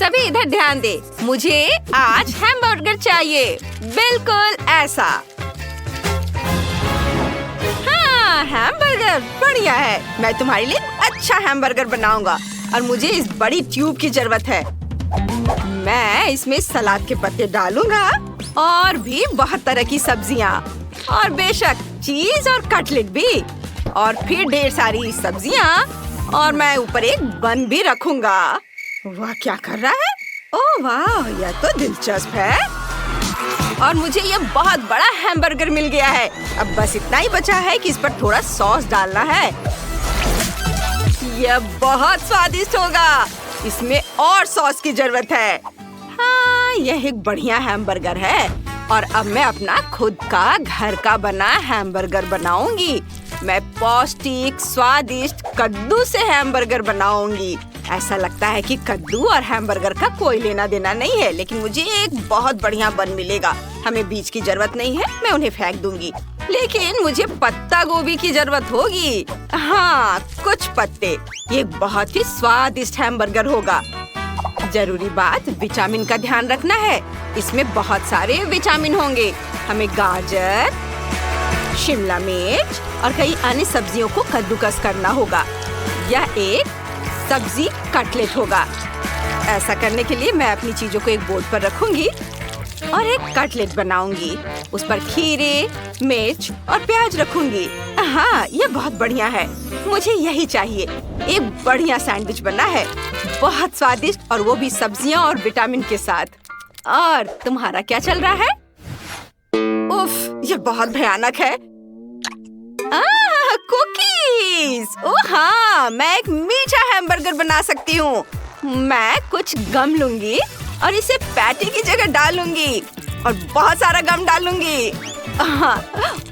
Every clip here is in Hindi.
सभी इधर ध्यान दे, मुझे आज हैमबर्गर चाहिए, बिल्कुल ऐसा। हाँ, हैमबर्गर बढ़िया है। मैं तुम्हारे लिए अच्छा हैमबर्गर बनाऊंगा और मुझे इस बड़ी ट्यूब की जरूरत है। मैं इसमें सलाद के पत्ते डालूंगा और भी बहुत तरह की सब्जियाँ और बेशक चीज और कटलेट भी और फिर ढेर सारी सब्जियाँ और मैं ऊपर एक बन भी रखूंगा। वाह, क्या कर रहा है? ओह वाह, यह तो दिलचस्प है। और मुझे ये बहुत बड़ा हैमबर्गर मिल गया है। अब बस इतना ही बचा है कि इस पर थोड़ा सॉस डालना है। यह बहुत स्वादिष्ट होगा। इसमें और सॉस की जरूरत है। हाँ, यह एक बढ़िया हैमबर्गर है और अब मैं अपना खुद का घर का बना हैमबर्गर बनाऊंगी। मैं पौष्टिक स्वादिष्ट कद्दू से हैमबर्गर बनाऊंगी। ऐसा लगता है कि कद्दू और हैमबर्गर का कोई लेना देना नहीं है, लेकिन मुझे एक बहुत बढ़िया बन मिलेगा। हमें बीज की जरूरत नहीं है, मैं उन्हें फेंक दूंगी, लेकिन मुझे पत्ता गोभी की जरूरत होगी। हाँ, कुछ पत्ते। ये बहुत ही स्वादिष्ट हैमबर्गर होगा। जरूरी बात, विटामिन का ध्यान रखना है। इसमें बहुत सारे विटामिन होंगे। हमें गाजर, शिमला मिर्च और कई अन्य सब्जियों को कद्दूकस करना होगा। यह एक सब्जी कटलेट होगा। ऐसा करने के लिए मैं अपनी चीजों को एक बोर्ड पर रखूंगी और एक कटलेट बनाऊंगी। उस पर खीरे, मिर्च और प्याज रखूंगी। हाँ, ये बहुत बढ़िया है। मुझे यही चाहिए। एक बढ़िया सैंडविच बनना है, बहुत स्वादिष्ट, और वो भी सब्जियां और विटामिन के साथ। और तुम्हारा क्या चल रहा है? उफ, ये बहुत भयानक है। कुकीज! ओह हाँ, मैं एक मीठा हैमबर्गर बना सकती हूँ। मैं कुछ गम लूंगी और इसे पैटी की जगह डालूंगी और बहुत सारा गम डालूंगी।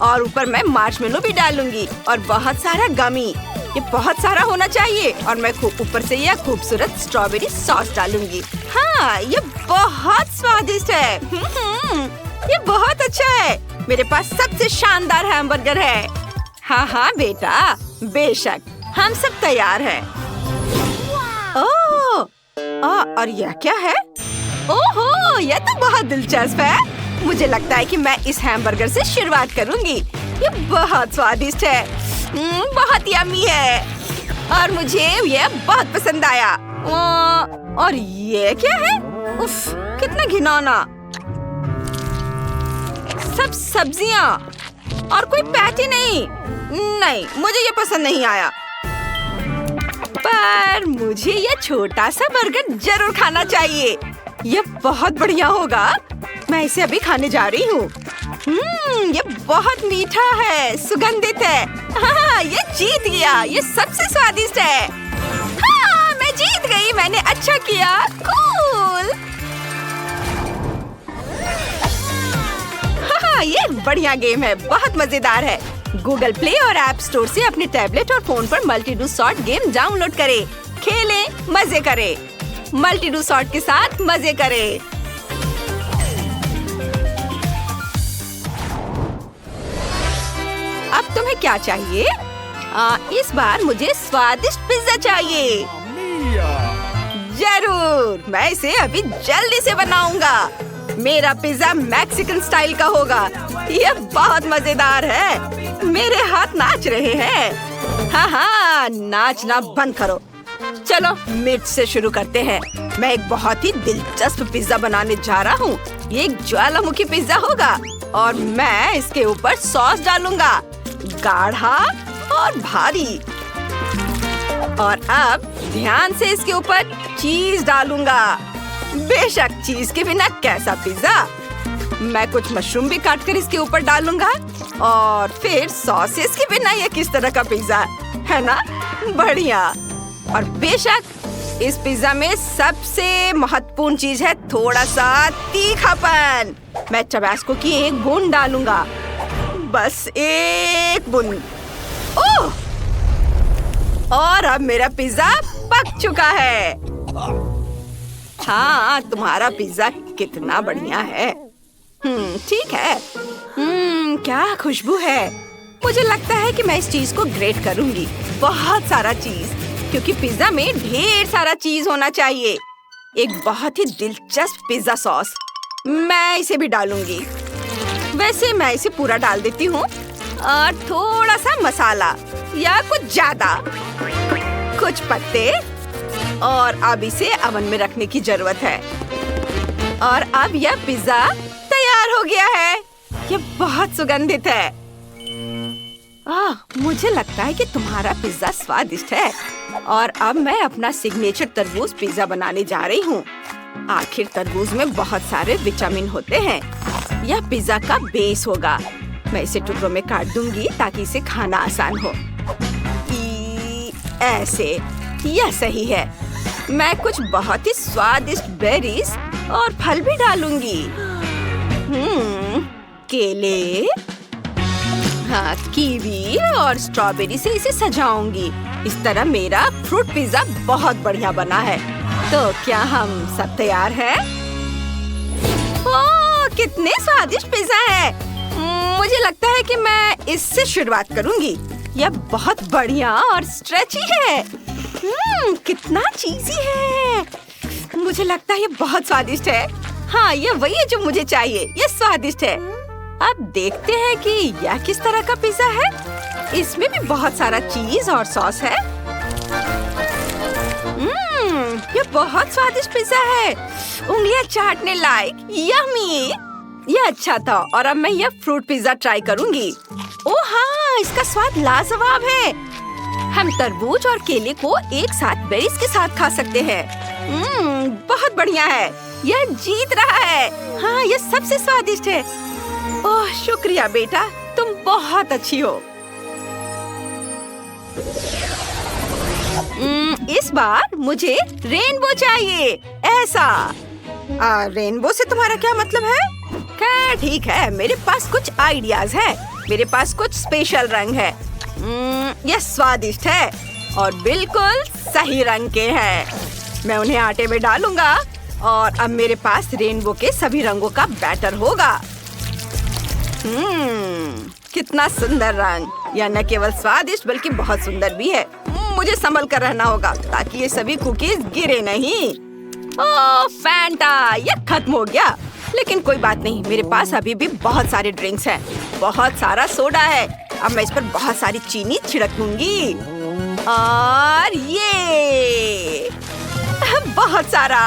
और ऊपर मैं मार्शमेलो भी डालूंगी और बहुत सारा गमी। ये बहुत सारा होना चाहिए और मैं ऊपर से यह खूबसूरत स्ट्रॉबेरी सॉस डालूंगी। हाँ, ये बहुत स्वादिष्ट है। ये बहुत अच्छा है। मेरे पास सबसे शानदार हैमबर्गर है। हाँ हाँ बेटा, बेशक, हम सब तैयार हैं। ओह, और यह क्या है? ओहो, यह तो बहुत दिलचस्प है। मुझे लगता है कि मैं इस हैमबर्गर से शुरुआत करूंगी। ये बहुत स्वादिष्ट है, बहुत यम्मी है और मुझे ये बहुत पसंद आया। और ये क्या है? उफ, कितना घिनौना। सब सब्जियां और कोई पैटी नहीं। मुझे ये पसंद नहीं आया। पर मुझे ये छोटा सा बर्गर जरूर खाना चाहिए। ये बहुत बढ़िया होगा। मैं इसे अभी खाने जा रही हूँ। ये बहुत मीठा है, सुगंधित है। हाँ, ये जीत गया। ये सबसे स्वादिष्ट है। हाँ, मैं जीत गई। मैंने अच्छा किया। कूल। हाँ, ये बढ़िया गेम है, बहुत मजेदार है। गूगल प्ले और ऐप स्टोर से अपने टैबलेट और फोन पर multi do sort game download करें। खेलें, मजे करें। मल्टी डू सॉर्ट के साथ मजे करें। अब तुम्हें क्या चाहिए? इस बार मुझे स्वादिष्ट पिज्जा चाहिए। जरूर, मैं इसे अभी जल्दी से बनाऊंगा। मेरा पिज्जा मैक्सिकन स्टाइल का होगा। यह बहुत मजेदार है। मेरे हाथ नाच रहे हैं। हाँ, नाचना बंद करो। चलो मिर्च से शुरू करते हैं। मैं एक बहुत ही दिलचस्प पिज्जा बनाने जा रहा हूँ। ये एक ज्वालामुखी पिज्जा होगा और मैं इसके ऊपर सॉस डालूंगा, गाढ़ा और भारी। और अब ध्यान से इसके ऊपर चीज डालूंगा। बेशक, चीज के बिना कैसा पिज्जा। मैं कुछ मशरूम भी काटकर इसके ऊपर डालूंगा और फिर सॉसेस के बिना ये किस तरह का पिज्जा है ना? बढ़िया। और बेशक इस पिज्जा में सबसे महत्वपूर्ण चीज है थोड़ा सा तीखापन। मैं टबास्को की एक बूंद डालूंगा, बस एक बूंद। ओह! और अब मेरा पिज्जा पक चुका है। हाँ, तुम्हारा पिज्जा कितना बढ़िया है। ठीक है। क्या खुशबू है। मुझे लगता है कि मैं इस चीज को ग्रेट करूंगी, बहुत सारा चीज, क्योंकि पिज्जा में ढेर सारा चीज होना चाहिए। एक बहुत ही दिलचस्प पिज्जा सॉस। मैं इसे भी डालूंगी। वैसे मैं इसे पूरा डाल देती हूँ और थोड़ा सा मसाला या कुछ ज्यादा, कुछ पत्ते, और अब इसे ओवन में रखने की जरूरत है। और अब यह पिज्जा तैयार हो गया है। यह बहुत सुगंधित है। मुझे लगता है कि तुम्हारा पिज्जा स्वादिष्ट है। और अब मैं अपना सिग्नेचर तरबूज पिज्जा बनाने जा रही हूँ। आखिर तरबूज में बहुत सारे विटामिन होते हैं। यह पिज्जा का बेस होगा। मैं इसे टुकड़ों में काट दूंगी ताकि इसे खाना आसान हो। ऐसे, यह सही है। मैं कुछ बहुत ही स्वादिष्ट बेरीज और फल भी डालूंगी। केले, हाँ, कीवी और स्ट्रॉबेरी से इसे सजाऊंगी। इस तरह मेरा फ्रूट पिज्जा बहुत बढ़िया बना है। तो क्या हम सब तैयार हैं? ओह, कितने स्वादिष्ट पिज्जा है। मुझे लगता है कि मैं इससे शुरुआत करूंगी। यह बहुत बढ़िया और स्ट्रेची है। कितना चीज़ी है। मुझे लगता है ये बहुत स्वादिष्ट है। हाँ, ये वही है जो मुझे चाहिए। ये स्वादिष्ट है। अब देखते हैं कि यह किस तरह का पिज्जा है। इसमें भी बहुत सारा चीज और सॉस है। ये बहुत स्वादिष्ट पिज्जा है। उंगलियां चाटने लायक। यम्मी। यह अच्छा था। और अब मैं यह फ्रूट पिज्जा ट्राई करूंगी। ओह हाँ, इसका स्वाद लाजवाब है। हम तरबूज और केले को एक साथ बेरीज के साथ खा सकते हैं। बहुत बढ़िया है। यह जीत रहा है। हाँ, यह सबसे स्वादिष्ट है। ओह, शुक्रिया बेटा, तुम बहुत अच्छी हो। इस बार मुझे रेनबो चाहिए। ऐसा। रेनबो से तुम्हारा क्या मतलब है? खैर ठीक है, मेरे पास कुछ आइडियाज है। मेरे पास कुछ स्पेशल रंग है। यह स्वादिष्ट है और बिल्कुल सही रंग के हैं। मैं उन्हें आटे में डालूंगा और अब मेरे पास रेनबो के सभी रंगों का बैटर होगा। कितना सुंदर रंग। यह न केवल स्वादिष्ट बल्कि बहुत सुंदर भी है। मुझे संभल कर रहना होगा ताकि ये सभी कुकीज गिरे नहीं। ओह फैंटा, यह खत्म हो गया। लेकिन कोई बात नहीं, मेरे पास अभी भी बहुत सारे ड्रिंक्स हैं। बहुत सारा सोडा है। अब मैं इस पर बहुत सारी चीनी छिड़क दूंगी। और ये बहुत सारा।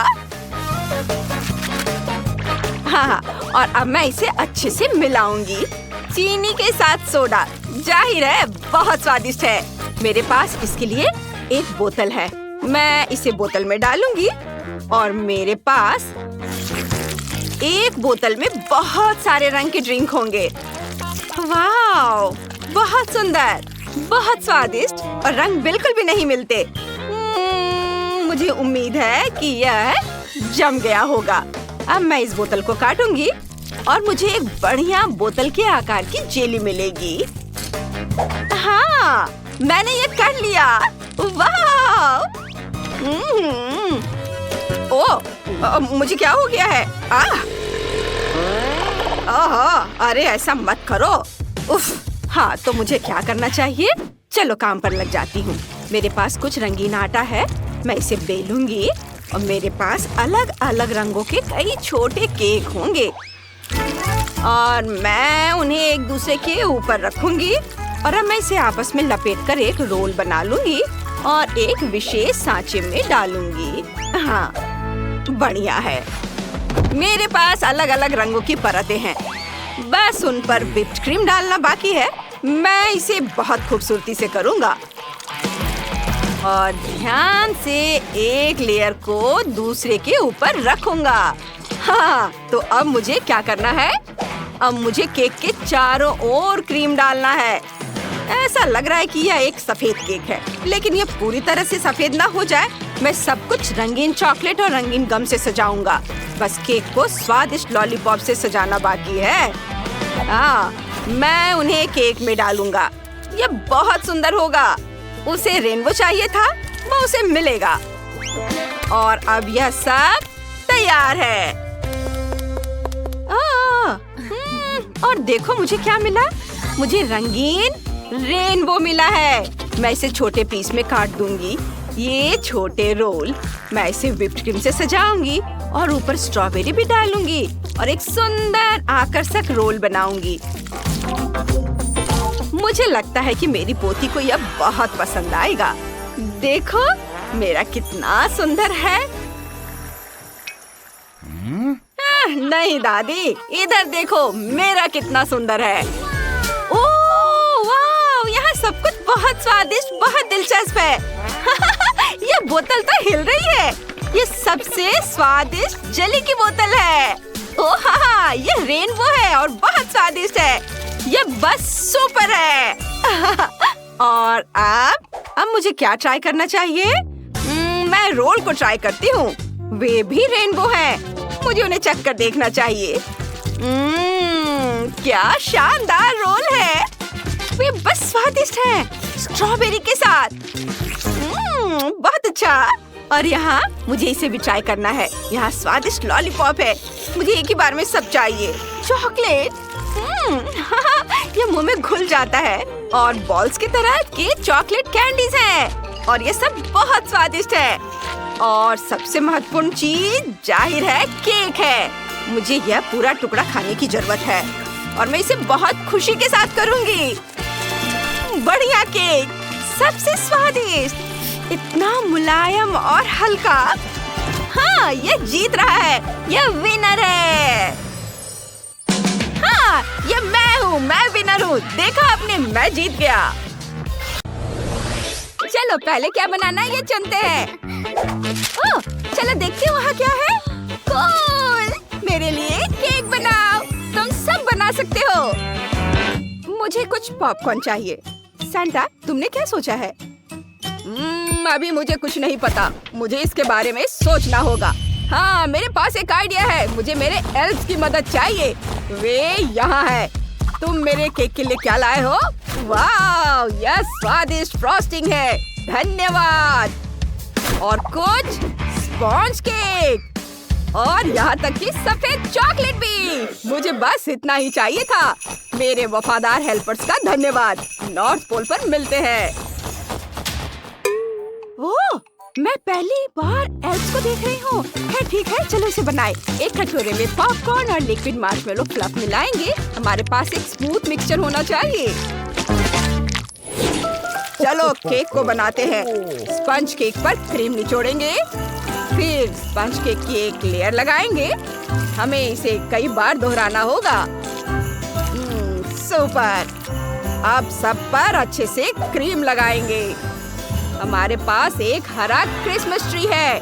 हाँ, और अब मैं इसे अच्छे से मिलाऊंगी। चीनी के साथ सोडा, जाहिर है बहुत स्वादिष्ट है। मेरे पास इसके लिए एक बोतल है। मैं इसे बोतल में डालूंगी और मेरे पास एक बोतल में बहुत सारे रंग के ड्रिंक होंगे। वाह, बहुत सुंदर, बहुत स्वादिष्ट और रंग बिल्कुल भी नहीं मिलते। मुझे उम्मीद है कि यह जम गया होगा। अब मैं इस बोतल को काटूंगी और मुझे एक बढ़िया बोतल के आकार की जेली मिलेगी। हाँ, मैंने ये कर लिया। वाह! ओह, मुझे क्या हो गया है? अरे ऐसा मत करो। उफ, हाँ, तो मुझे क्या करना चाहिए? चलो काम पर लग जाती हूँ। मेरे पास कुछ रंगीन आटा है। मैं इसे बेलूंगी और मेरे पास अलग अलग रंगों के कई छोटे केक होंगे और मैं उन्हें एक दूसरे के ऊपर रखूंगी। और अब मैं इसे आपस में लपेटकर एक रोल बना लूंगी और एक विशेष सांचे में डालूंगी। हाँ, बढ़िया है। मेरे पास अलग अलग रंगों की परतें हैं। बस उन पर व्हिप्ड क्रीम डालना बाकी है। मैं इसे बहुत खूबसूरती से करूँगा और ध्यान से एक लेयर को दूसरे के ऊपर रखूंगा। हाँ, तो अब मुझे क्या करना है? अब मुझे केक के चारों ओर क्रीम डालना है। ऐसा लग रहा है कि यह एक सफेद केक है, लेकिन यह पूरी तरह से सफेद ना हो जाए। मैं सब कुछ रंगीन चॉकलेट और रंगीन गम से सजाऊंगा। बस केक को स्वादिष्ट लॉलीपॉप से सजाना बाकी है। हाँ, मैं उन्हें केक में डालूंगा। यह बहुत सुंदर होगा। उसे रेनबो चाहिए था, वो उसे मिलेगा। और अब यह सब तैयार है। और देखो मुझे क्या मिला। मुझे रंगीन रेनबो मिला है। मैं इसे छोटे पीस में काट दूंगी। ये छोटे रोल मैं इसे व्हिप्ड क्रीम से सजाऊंगी और ऊपर स्ट्रॉबेरी भी डालूंगी और एक सुंदर आकर्षक रोल बनाऊंगी। मुझे लगता है कि मेरी पोती को यह बहुत पसंद आएगा। देखो मेरा कितना सुंदर है। नहीं दादी, इधर देखो मेरा कितना सुंदर है। ओह वाह, यहाँ सब कुछ बहुत स्वादिष्ट, बहुत दिलचस्प है। ये बोतल तो हिल रही है। ये सबसे स्वादिष्ट जली की बोतल है। ओह हाँ, ये रेनबो है और बहुत स्वादिष्ट है। ये बस सुपर है। और अब मुझे क्या ट्राई करना चाहिए? मैं रोल को ट्राई करती हूँ। वे भी रेनबो है। मुझे उन्हें चख कर देखना चाहिए। क्या शानदार रोल है। वे बस स्वादिष्ट है, स्ट्रॉबेरी के साथ। बहुत अच्छा। और यहाँ मुझे इसे भी ट्राई करना है। यहाँ स्वादिष्ट लॉलीपॉप है। मुझे एक ही बार में सब चाहिए। चॉकलेट, ये मुंह में घुल जाता है। और बॉल्स की तरह के चॉकलेट कैंडीज हैं और ये सब बहुत स्वादिष्ट है। और सबसे महत्वपूर्ण चीज जाहिर है केक है। मुझे यह पूरा टुकड़ा खाने की जरूरत है और मैं इसे बहुत खुशी के साथ करूंगी। बढ़िया केक, सबसे स्वादिष्ट, इतना मुलायम और हल्का। हाँ, ये जीत रहा है। ये विनर है। हाँ, ये मैं विनर हूँ। देखा आपने, मैं जीत गया। चलो पहले क्या बनाना है ये चुनते हैं। ओह, चलो देखते हैं वहाँ क्या है। कूल, मेरे लिए केक बनाओ। तुम सब बना सकते हो। मुझे कुछ पॉपकॉर्न चाहिए। सैंटा, तुमने क्या सोचा है? अभी मुझे कुछ नहीं पता। मुझे इसके बारे में सोचना होगा। हाँ, मेरे पास एक आइडिया है। मुझे मेरे एल्फ्स की मदद चाहिए। वे यहाँ है। तुम मेरे केक के लिए क्या लाए हो? वाह, यह स्वादिष्ट फ्रॉस्टिंग है। धन्यवाद। और कुछ स्पॉन्ज केक और यहाँ तक कि सफेद चॉकलेट भी। मुझे बस इतना ही चाहिए था। मेरे वफादार हेल्पर्स का धन्यवाद। नॉर्थ पोल पर मिलते हैं। ओह, मैं पहली बार एल्फ्स को देख रही हूँ। ठीक है, चलो इसे बनाए। एक कटोरे में पॉपकॉर्न और लिक्विड मार्शमेलो फ्लफ मिलाएंगे। हमारे पास एक स्मूथ मिक्सचर होना चाहिए। चलो केक को बनाते हैं। स्पंज केक पर क्रीम निचोड़ेंगे, फिर स्पंज केक की एक लेयर लगाएंगे। हमें इसे कई बार दोहराना होगा। सुपर। अब सब पर अच्छे से क्रीम लगाएंगे। हमारे पास एक हरा क्रिसमस ट्री है,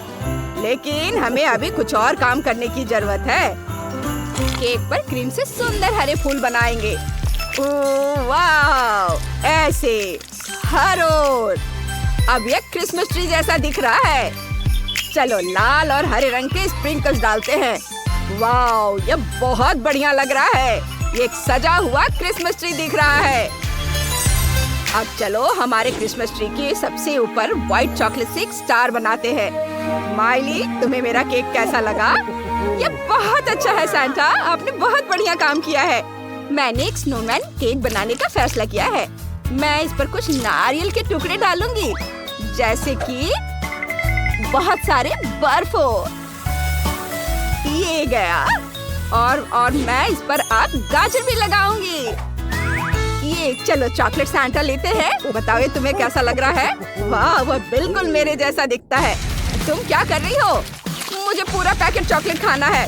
लेकिन हमें अभी कुछ और काम करने की जरूरत है। केक पर क्रीम से सुंदर हरे फूल बनाएंगे। वाह, ऐसे हर ओर। अब यह क्रिसमस ट्री जैसा दिख रहा है। चलो लाल और हरे रंग के स्प्रिंकल्स डालते हैं। वाह, यह बहुत बढ़िया लग रहा है। ये एक सजा हुआ क्रिसमस ट्री दिख रहा है। अब चलो हमारे क्रिसमस ट्री के सबसे ऊपर व्हाइट चॉकलेट से एक स्टार बनाते हैं। माइली, तुम्हें मेरा केक कैसा लगा? ये बहुत अच्छा है सैंटा, आपने बहुत बढ़िया काम किया है। मैंने एक स्नोमैन केक बनाने का फैसला किया है। मैं इस पर कुछ नारियल के टुकड़े डालूंगी, जैसे कि बहुत सारे बर्फ हो। ये गया। और मैं इस पर अब गाजर भी लगाऊंगी। ये चलो चॉकलेट सैंटा लेते हैं। बताओ ये तुम्हें कैसा लग रहा है? वाह, वह बिल्कुल मेरे जैसा दिखता है। तुम क्या कर रही हो? मुझे पूरा पैकेट चॉकलेट खाना है।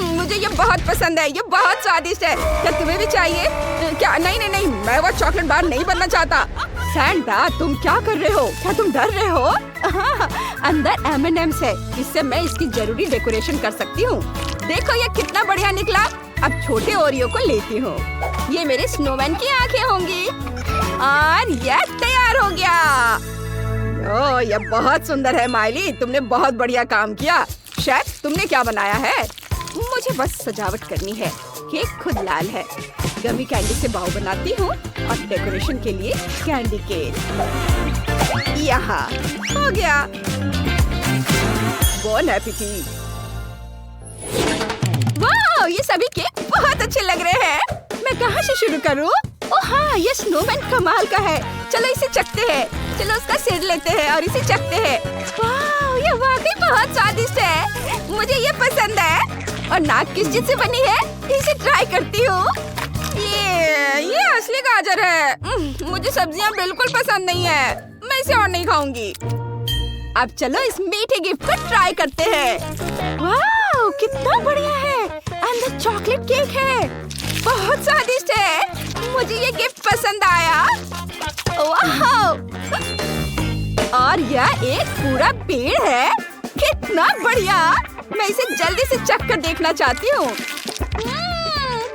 मुझे ये बहुत पसंद है। ये बहुत स्वादिष्ट है। क्या तुम्हें भी चाहिए? क्या? नहीं, मैं वो चॉकलेट बार नहीं बनना चाहता। सैंटा, तुम क्या कर रहे हो? क्या तुम डर रहे हो? अंदर M&M's है, इससे मैं इसकी जरूरी डेकोरेशन कर सकती हूँ। देखो ये कितना बढ़िया निकला। अब छोटे ओरियो को लेती हूँ। ये मेरे स्नोमैन की आंखें होंगी और यह तैयार हो गया। ओह, यह बहुत सुंदर है माइली, तुमने बहुत बढ़िया काम किया। शेफ, तुमने क्या बनाया है? मुझे बस सजावट करनी है। केक खुद लाल है। गमी कैंडी से बाव बनाती हूँ और डेकोरेशन के लिए कैंडी केक। यहाँ हो गया। Bone appétit. वाह, ये सभी केक बहुत अच्छे लग रहे हैं। मैं कहाँ से शुरू करूँ? ओह हाँ, ये स्नोमैन कमाल का है। चलो इसे चखते हैं। चलो उसका सिर लेते हैं और इसे चखते हैं। वाह, ये वाकई बहुत स्वादिष्ट है। मुझे ये पसंद है। और नाक किस चीज से बनी है? इसे ट्राई करती हूँ। ये असली गाजर है। मुझे सब्जियाँ बिल्कुल पसंद नहीं है। मैं इसे और नहीं खाऊंगी। अब चलो इस मीठे गिफ्ट को ट्राई करते हैं। वाह, कितना बढ़िया है। अंदर चॉकलेट केक है। बहुत स्वादिष्ट है। मुझे ये गिफ्ट पसंद आया। वाह, और यह एक पूरा पेड़ है। कितना बढ़िया। मैं इसे जल्दी से चख कर देखना चाहती हूँ।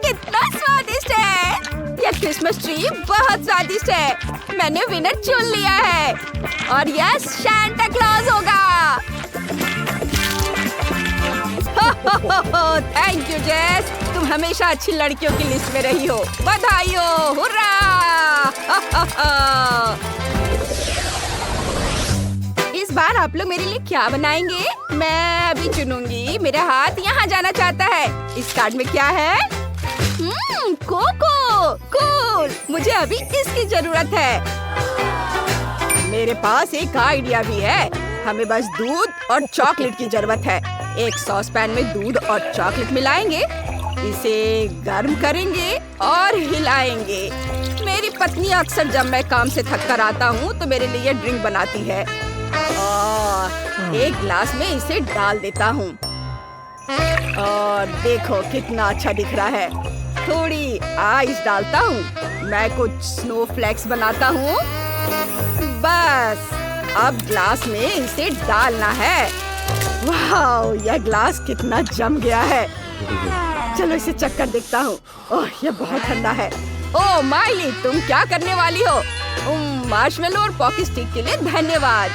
कितना स्वादिष्ट है। यह क्रिसमस ट्री बहुत स्वादिष्ट है। मैंने विनर चुन लिया है और यह सांता क्लॉज होगा। थैंक यू जेस, तुम हमेशा अच्छी लड़कियों की लिस्ट में रही हो। बधाई हो, हुर्रा! इस बार आप लोग मेरे लिए क्या बनाएंगे? मैं अभी चुनूंगी। मेरा हाथ यहाँ जाना चाहता है। इस कार्ड में क्या है? कोको, कूल। मुझे अभी इसकी जरूरत है। मेरे पास एक आइडिया भी है। हमें बस दूध और चॉकलेट की जरूरत है। एक सॉस पैन में दूध और चॉकलेट मिलाएंगे, इसे गर्म करेंगे और हिलाएंगे। मेरी पत्नी अक्सर जब मैं काम से थक कर आता हूँ तो मेरे लिए ड्रिंक बनाती है। एक ग्लास में इसे डाल देता हूँ और देखो कितना अच्छा दिख रहा है। थोड़ी आइस डालता हूँ। मैं कुछ स्नोफ्लेक्स बनाता हूँ। बस अब ग्लास में इसे डालना है। वाह, यह ग्लास कितना जम गया है। चलो इसे चख कर देखता हूँ। ओह, यह बहुत ठंडा है। ओह माइली, तुम क्या करने वाली हो? मार्शमेलो और पॉकी स्टिक के लिए धन्यवाद।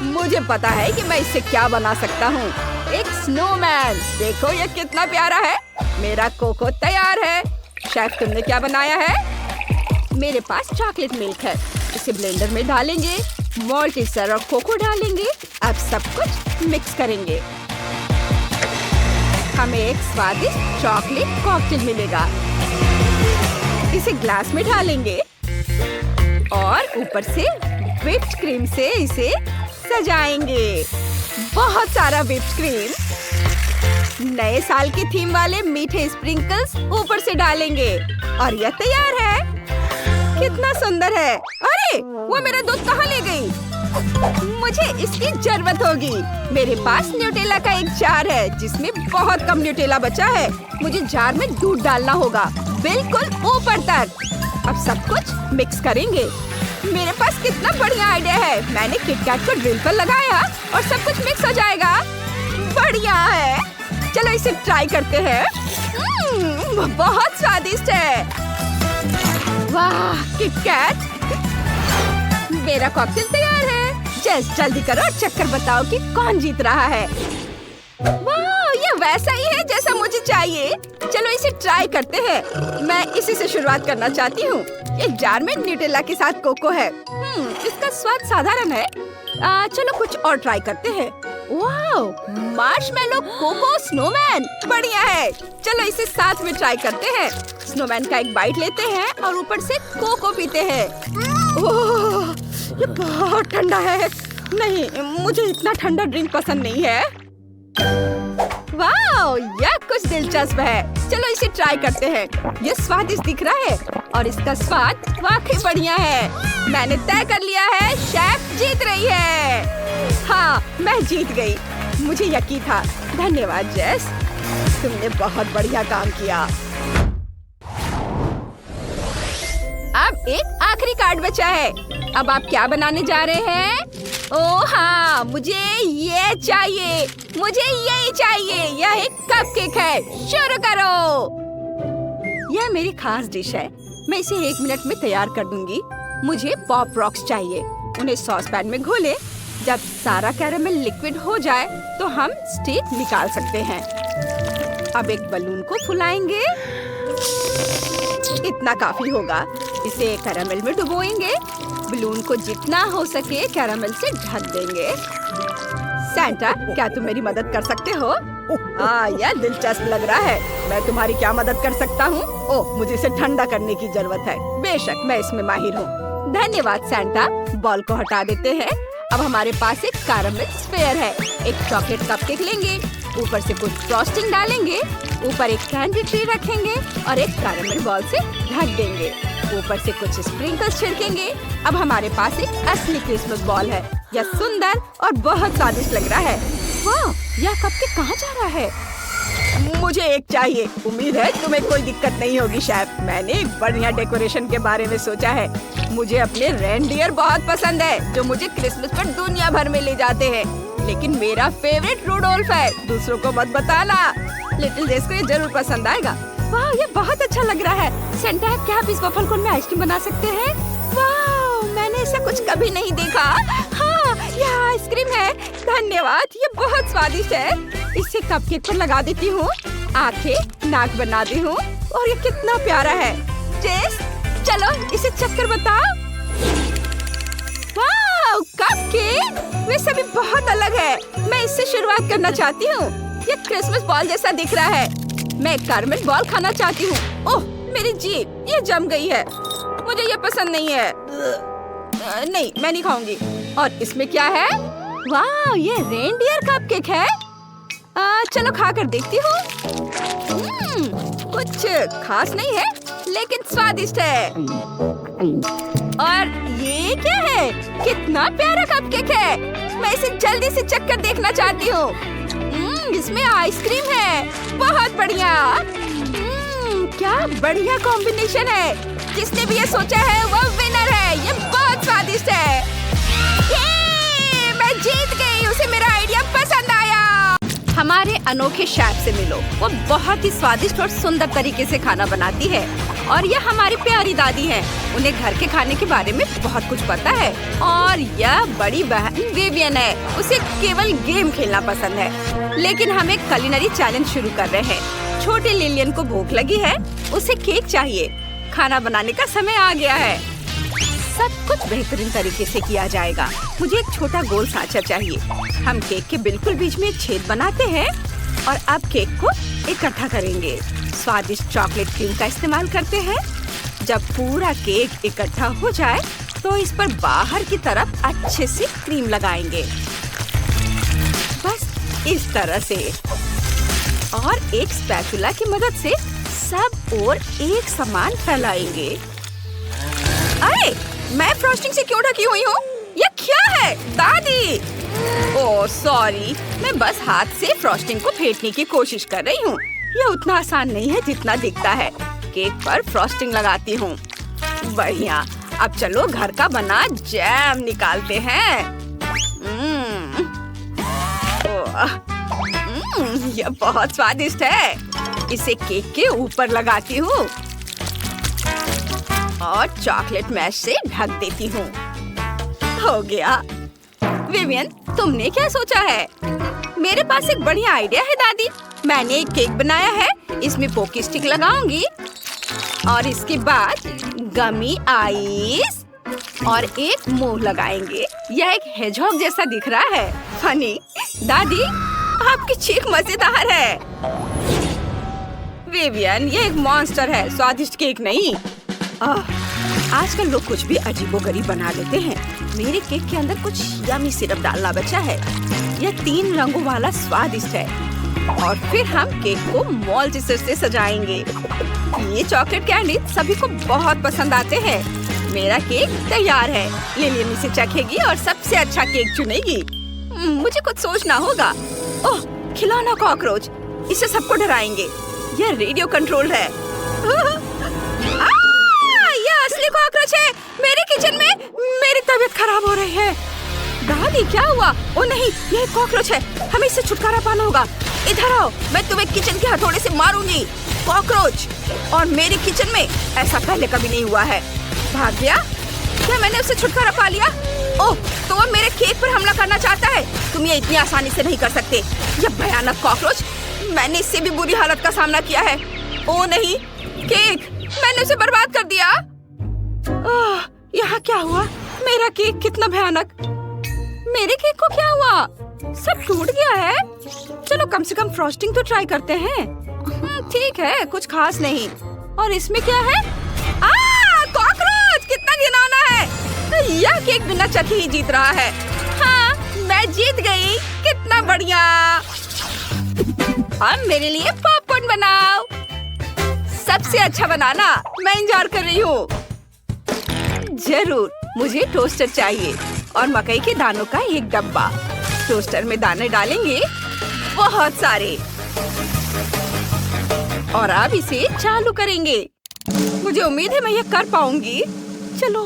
मुझे पता है कि मैं इससे क्या बना सकता हूँ। एक स्नोमैन। देखो यह कितना प्यारा है। मेरा कोको तैयार है। शेफ, तुमने क्या बनाया है? मेरे पास चॉकलेट मिल्क है। इसे ब्लेंडर में डालेंगे, मॉल्टेसर और कोको डालेंगे। अब सब कुछ मिक्स करेंगे। हमें एक स्वादिष्ट चॉकलेट कॉकटेल मिलेगा। इसे ग्लास में डालेंगे और ऊपर से व्हिप्ड क्रीम से इसे सजाएंगे। बहुत सारा व्हिप्ड क्रीम। नए साल की थीम वाले मीठे स्प्रिंकल्स ऊपर से डालेंगे और यह तैयार है। कितना सुंदर है। अरे, वो मेरा दूध कहाँ ले गई? मुझे इसकी जरूरत होगी। मेरे पास न्यूटेला का एक जार है जिसमें बहुत कम न्यूटेला बचा है। मुझे जार में दूध डालना होगा, बिल्कुल ऊपर तक। अब सब कुछ मिक्स करेंगे। मेरे पास कितना बढ़िया आइडिया है। मैंने किटकैट को ड्रिल पर लगाया और सब कुछ मिक्स हो जाएगा। बढ़िया है। चलो इसे ट्राई करते हैं। बहुत स्वादिष्ट है। वाह, किटकैट। मेरा कॉकटेल तैयार है। जस्ट जल्दी करो और चक्कर बताओ कि कौन जीत रहा है। वाह, ये वैसा ही है जैसा मुझे चाहिए। चलो इसे ट्राई करते हैं। मैं इसी से शुरुआत करना चाहती हूँ। एक जार में न्यूटेला के साथ कोको है। इसका स्वाद साधारण है। चलो कुछ और ट्राई करते हैं। वाह, मार्शमेलो कोको स्नोमैन। बढ़िया है। चलो इसे साथ में ट्राई करते हैं। स्नोमैन का एक बाइट लेते हैं और ऊपर से कोको पीते हैं। ओह, ये बहुत ठंडा है। नहीं, मुझे इतना ठंडा ड्रिंक पसंद नहीं है। वाह, यह कुछ दिलचस्प है। चलो इसे ट्राई करते हैं। यह स्वादिष्ट दिख रहा है और इसका स्वाद वाकई बढ़िया है। मैंने तय कर लिया है, शेफ जीत रही है। हाँ, मैं जीत गई। मुझे यकीन था। धन्यवाद जेस, तुमने बहुत बढ़िया काम किया। अब एक आखिरी कार्ड बचा है। अब आप क्या बनाने जा रहे हैं? ओह हाँ, मुझे ये चाहिए। मुझे यही चाहिए। यह एक कपकेक है। शुरू करो। यह मेरी खास डिश है। मैं इसे 1 मिनट में तैयार कर दूंगी। मुझे पॉप रॉक्स चाहिए। उन्हें सॉस पैन में घोले। जब सारा कैरामेल लिक्विड हो जाए तो हम स्टिक निकाल सकते हैं। अब एक बलून को फुलाएंगे। इतना काफी होगा। इसे कैरामेल में डुबोएंगे। बलून को जितना हो सके कैरामेल से ढक देंगे। सैंटा, क्या तुम मेरी मदद कर सकते हो? यह दिलचस्प लग रहा है। मैं तुम्हारी क्या मदद कर सकता हूँ? ओह, मुझे इसे ठंडा करने की जरूरत है। बेशक, मैं इसमें माहिर हूँ। धन्यवाद सैंटा। बॉल को हटा देते हैं। अब हमारे पास एक कैरेमल स्फीयर है। एक चॉकलेट कपकेक लेंगे, ऊपर से कुछ फ्रॉस्टिंग डालेंगे, ऊपर एक कैंडी ट्री रखेंगे और एक कैरेमल बॉल से ढक देंगे। ऊपर से कुछ स्प्रिंकल्स छिड़केंगे। अब हमारे पास एक असली क्रिसमस बॉल है। यह सुंदर और बहुत स्वादिष्ट लग रहा है। वाह, यह कपकेक कहाँ जा रहा है? मुझे एक चाहिए। उम्मीद है तुम्हें कोई दिक्कत नहीं होगी शेफ। मैंने एक बढ़िया डेकोरेशन के बारे में सोचा है। मुझे अपने रेनडियर बहुत पसंद है जो मुझे क्रिसमस पर दुनिया भर में ले जाते हैं। लेकिन मेरा फेवरेट रूडोल्फ है। दूसरों को मत बताना। लिटिल जेस को ये जरूर पसंद आएगा। वाह, ये बहुत अच्छा लग रहा है। सेंटा, क्या आप इस वफल कोन में आइसक्रीम बना सकते हैं? वाह, मैंने ऐसा कुछ कभी नहीं देखा। हाँ, यह आइसक्रीम है। धन्यवाद, ये बहुत स्वादिष्ट है। इसे कपकेक पर लगा देती हूँ। आंखें, नाक बनाती हूँ और ये कितना प्यारा है। जेस, चलो इसे चक्कर बताओ। वाह, कपकेक! वे सभी बहुत अलग है। मैं इससे शुरुआत करना चाहती हूँ। ये क्रिसमस बॉल जैसा दिख रहा है। मैं कैरेमल बॉल खाना चाहती हूँ। ओह, मेरी जीभ, ये जम गई है। मुझे ये पसंद नहीं है। नहीं, मैं नहीं खाऊंगी। और इसमें क्या है? वाह, ये रेनडियर कपकेक है। चलो खा कर देखती हूँ। कुछ खास नहीं है, लेकिन स्वादिष्ट है। और ये क्या है? कितना प्यारा कपकेक है। मैं इसे जल्दी से चक्कर देखना चाहती हूँ। इसमें आइसक्रीम है। बहुत बढ़िया। क्या बढ़िया कॉम्बिनेशन है। जिसने भी ये सोचा है वो विनर है। ये बहुत स्वादिष्ट है। मैं जीत गई। उसे मेरा आइडिया पसंद आया। हमारे अनोखे शेफ से मिलो। वो बहुत ही स्वादिष्ट और सुंदर तरीके से खाना बनाती है। और यह हमारी प्यारी दादी है। उन्हें घर के खाने के बारे में बहुत कुछ पता है। और यह बड़ी बहन विवियन है। उसे केवल गेम खेलना पसंद है। लेकिन हम एक कुलिनरी चैलेंज शुरू कर रहे हैं। छोटे लिलियन को भूख लगी है। उसे केक चाहिए। खाना बनाने का समय आ गया है। सब कुछ बेहतरीन तरीके से किया जाएगा। मुझे एक छोटा गोल सांचा चाहिए। हम केक के बिल्कुल बीच में एक छेद बनाते हैं और अब केक को इकट्ठा करेंगे। स्वादिष्ट चॉकलेट क्रीम का इस्तेमाल करते हैं। जब पूरा केक इकट्ठा हो जाए तो इस पर बाहर की तरफ अच्छे से क्रीम लगाएंगे। बस इस तरह से। और एक स्पैचुला की मदद से सब ओर एक समान फैलाएंगे। अरे, मैं फ्रॉस्टिंग से क्यों ढकी हुई हूँ? ये क्या है दादी? ओह सॉरी, मैं बस हाथ से फ्रॉस्टिंग को फेंटने की कोशिश कर रही हूँ। यह उतना आसान नहीं है जितना दिखता है। केक पर फ्रॉस्टिंग लगाती हूँ। बढ़िया। अब चलो घर का बना जैम निकालते हैं। यह बहुत स्वादिष्ट है। इसे केक के ऊपर लगाती हूँ और चॉकलेट मैश से ढक देती हूँ। हो गया। विवियन, तुमने क्या सोचा है? मेरे पास एक बढ़िया आइडिया है दादी। मैंने एक केक बनाया है। इसमें पोकी स्टिक लगाऊंगी और इसके बाद गमी आइस और एक मुंह लगाएंगे। यह एक हेजहॉग जैसा दिख रहा है। फनी। दादी, आपकी चीख मजेदार है। विवियन, ये एक मॉन्स्टर है, स्वादिष्ट केक नहीं। आजकल लोग कुछ भी अजीबोगरीब बना लेते हैं। मेरे केक के अंदर कुछ यमी सिरप डालना बचा है। यह 3 रंगों वाला स्वादिष्ट है। और फिर हम केक को मॉल्टिसर से सजाएंगे। ये चॉकलेट कैंडी सभी को बहुत पसंद आते हैं। मेरा केक तैयार है। लिलियन इसे चखेगी और सबसे अच्छा केक चुनेगी। मुझे कुछ सोचना होगा। ओह, खिलौना कॉकरोच। इसे सबको डराएंगे। यह रेडियो कंट्रोल्ड है। यह असली कॉकरोच है। मेरे किचन में। मेरी तबीयत खराब हो रही है। दादी, क्या हुआ? ओ नहीं, यह एक कॉकरोच है। हमें इससे छुटकारा पाना होगा। इधर आओ, मैं तुम्हें किचन के हथौड़े से मारूंगी। कॉकरोच और मेरे किचन में ऐसा पहले कभी नहीं हुआ है। भाग गया? क्या मैंने उससे छुटकारा पा लिया? ओह, तो वो मेरे केक पर हमला करना चाहता है। तुम ये इतनी आसानी से नहीं कर सकते। यह भयानक कॉकरोच। मैंने इससे भी बुरी हालत का सामना किया है। ओह नहीं, केक, मैंने उसे बर्बाद कर दिया। यहाँ क्या हुआ? मेरा केक कितना भयानक। मेरे केक को क्या हुआ? सब टूट गया है। चलो कम से कम फ्रॉस्टिंग तो ट्राई करते हैं। ठीक है, कुछ खास नहीं। और इसमें क्या है? कॉकरोच, कितना घिनौना है। यह केक बिना चखे ही जीत रहा है। हाँ, मैं जीत गई। कितना बढ़िया। अब मेरे लिए पॉपकॉर्न बनाओ। सबसे अच्छा बनाना। मैं इंतजार कर रही हूँ। जरूर, मुझे टोस्टर चाहिए और मकई के दानों का एक डब्बा। टोस्टर में दाने डालेंगे, बहुत सारे। और अब इसे चालू करेंगे। मुझे उम्मीद है मैं ये कर पाऊंगी। चलो,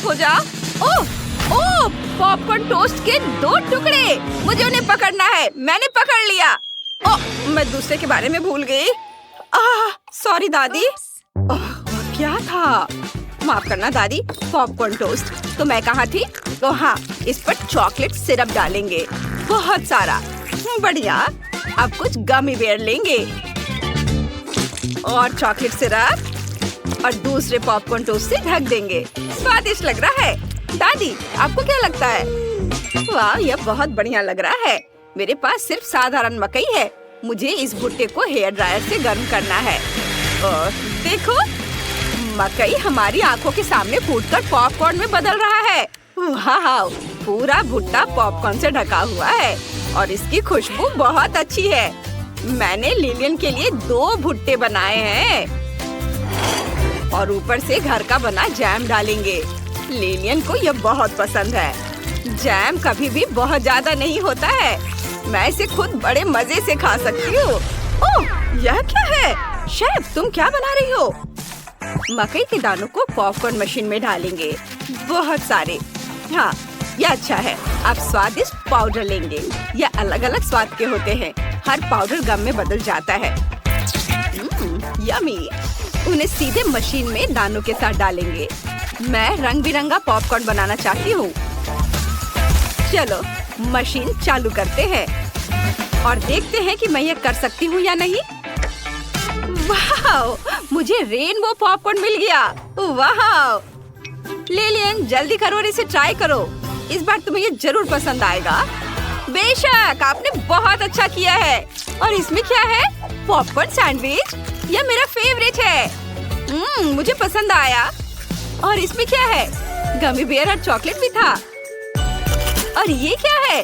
हो जा। ओह, पॉपकॉर्न टोस्ट के 2 टुकड़े। मुझे उन्हें पकड़ना है। मैंने पकड़ लिया। ओह, मैं दूसरे के बारे में भूल गई। सॉरी दादी। क्या था? माफ करना दादी। Popcorn toast. तो मैं कहाँ थी? तो हाँ, इस पर चॉकलेट सिरप डालेंगे, बहुत सारा। बढ़िया। अब कुछ गमी बेयर लेंगे और चॉकलेट सिरप और दूसरे पॉपकॉर्न टोस्ट से ढक देंगे। स्वादिष्ट लग रहा है। दादी, आपको क्या लगता है? वाह, यह बहुत बढ़िया लग रहा है। मेरे पास सिर्फ साधारण मकई है। मुझे इस भुट्टे को हेयर ड्रायर से गर्म करना है। और देखो, मकई हमारी आंखों के सामने फूटकर पॉपकॉर्न में बदल रहा है। वाह, पूरा भुट्टा पॉपकॉर्न से ढका हुआ है और इसकी खुशबू बहुत अच्छी है। मैंने लिलियन के लिए 2 भुट्टे बनाए हैं और ऊपर से घर का बना जैम डालेंगे। लिलियन को यह बहुत पसंद है। जैम कभी भी बहुत ज्यादा नहीं होता है। मैं इसे खुद बड़े मजे से खा सकती हूँ। ओह, यह क्या है? शेफ, तुम क्या बना रही हो? मकई के दानों को पॉपकॉर्न मशीन में डालेंगे, बहुत सारे। हाँ, यह अच्छा है। अब स्वादिष्ट पाउडर लेंगे। यह अलग अलग स्वाद के होते हैं। हर पाउडर गम में बदल जाता है। यम्मी। उन्हें सीधे मशीन में दानों के साथ डालेंगे। मैं रंग बिरंगा पॉपकॉर्न बनाना चाहती हूँ। चलो, मशीन चालू करते हैं और देखते हैं कि मैं ये कर सकती हूँ या नहीं। वाह, मुझे रेनबो पॉपकॉर्न मिल गया। वाह, लिलियन, जल्दी करो और इसे ट्राई करो। इस बार तुम्हें ये जरूर पसंद आएगा। बेशक, आपने बहुत अच्छा किया है। और इसमें क्या है? Popcorn sandwich. यह मेरा फेवरेट है। मुझे पसंद आया। और इसमें क्या है? गमी बेयर और चॉकलेट भी था। और ये क्या है?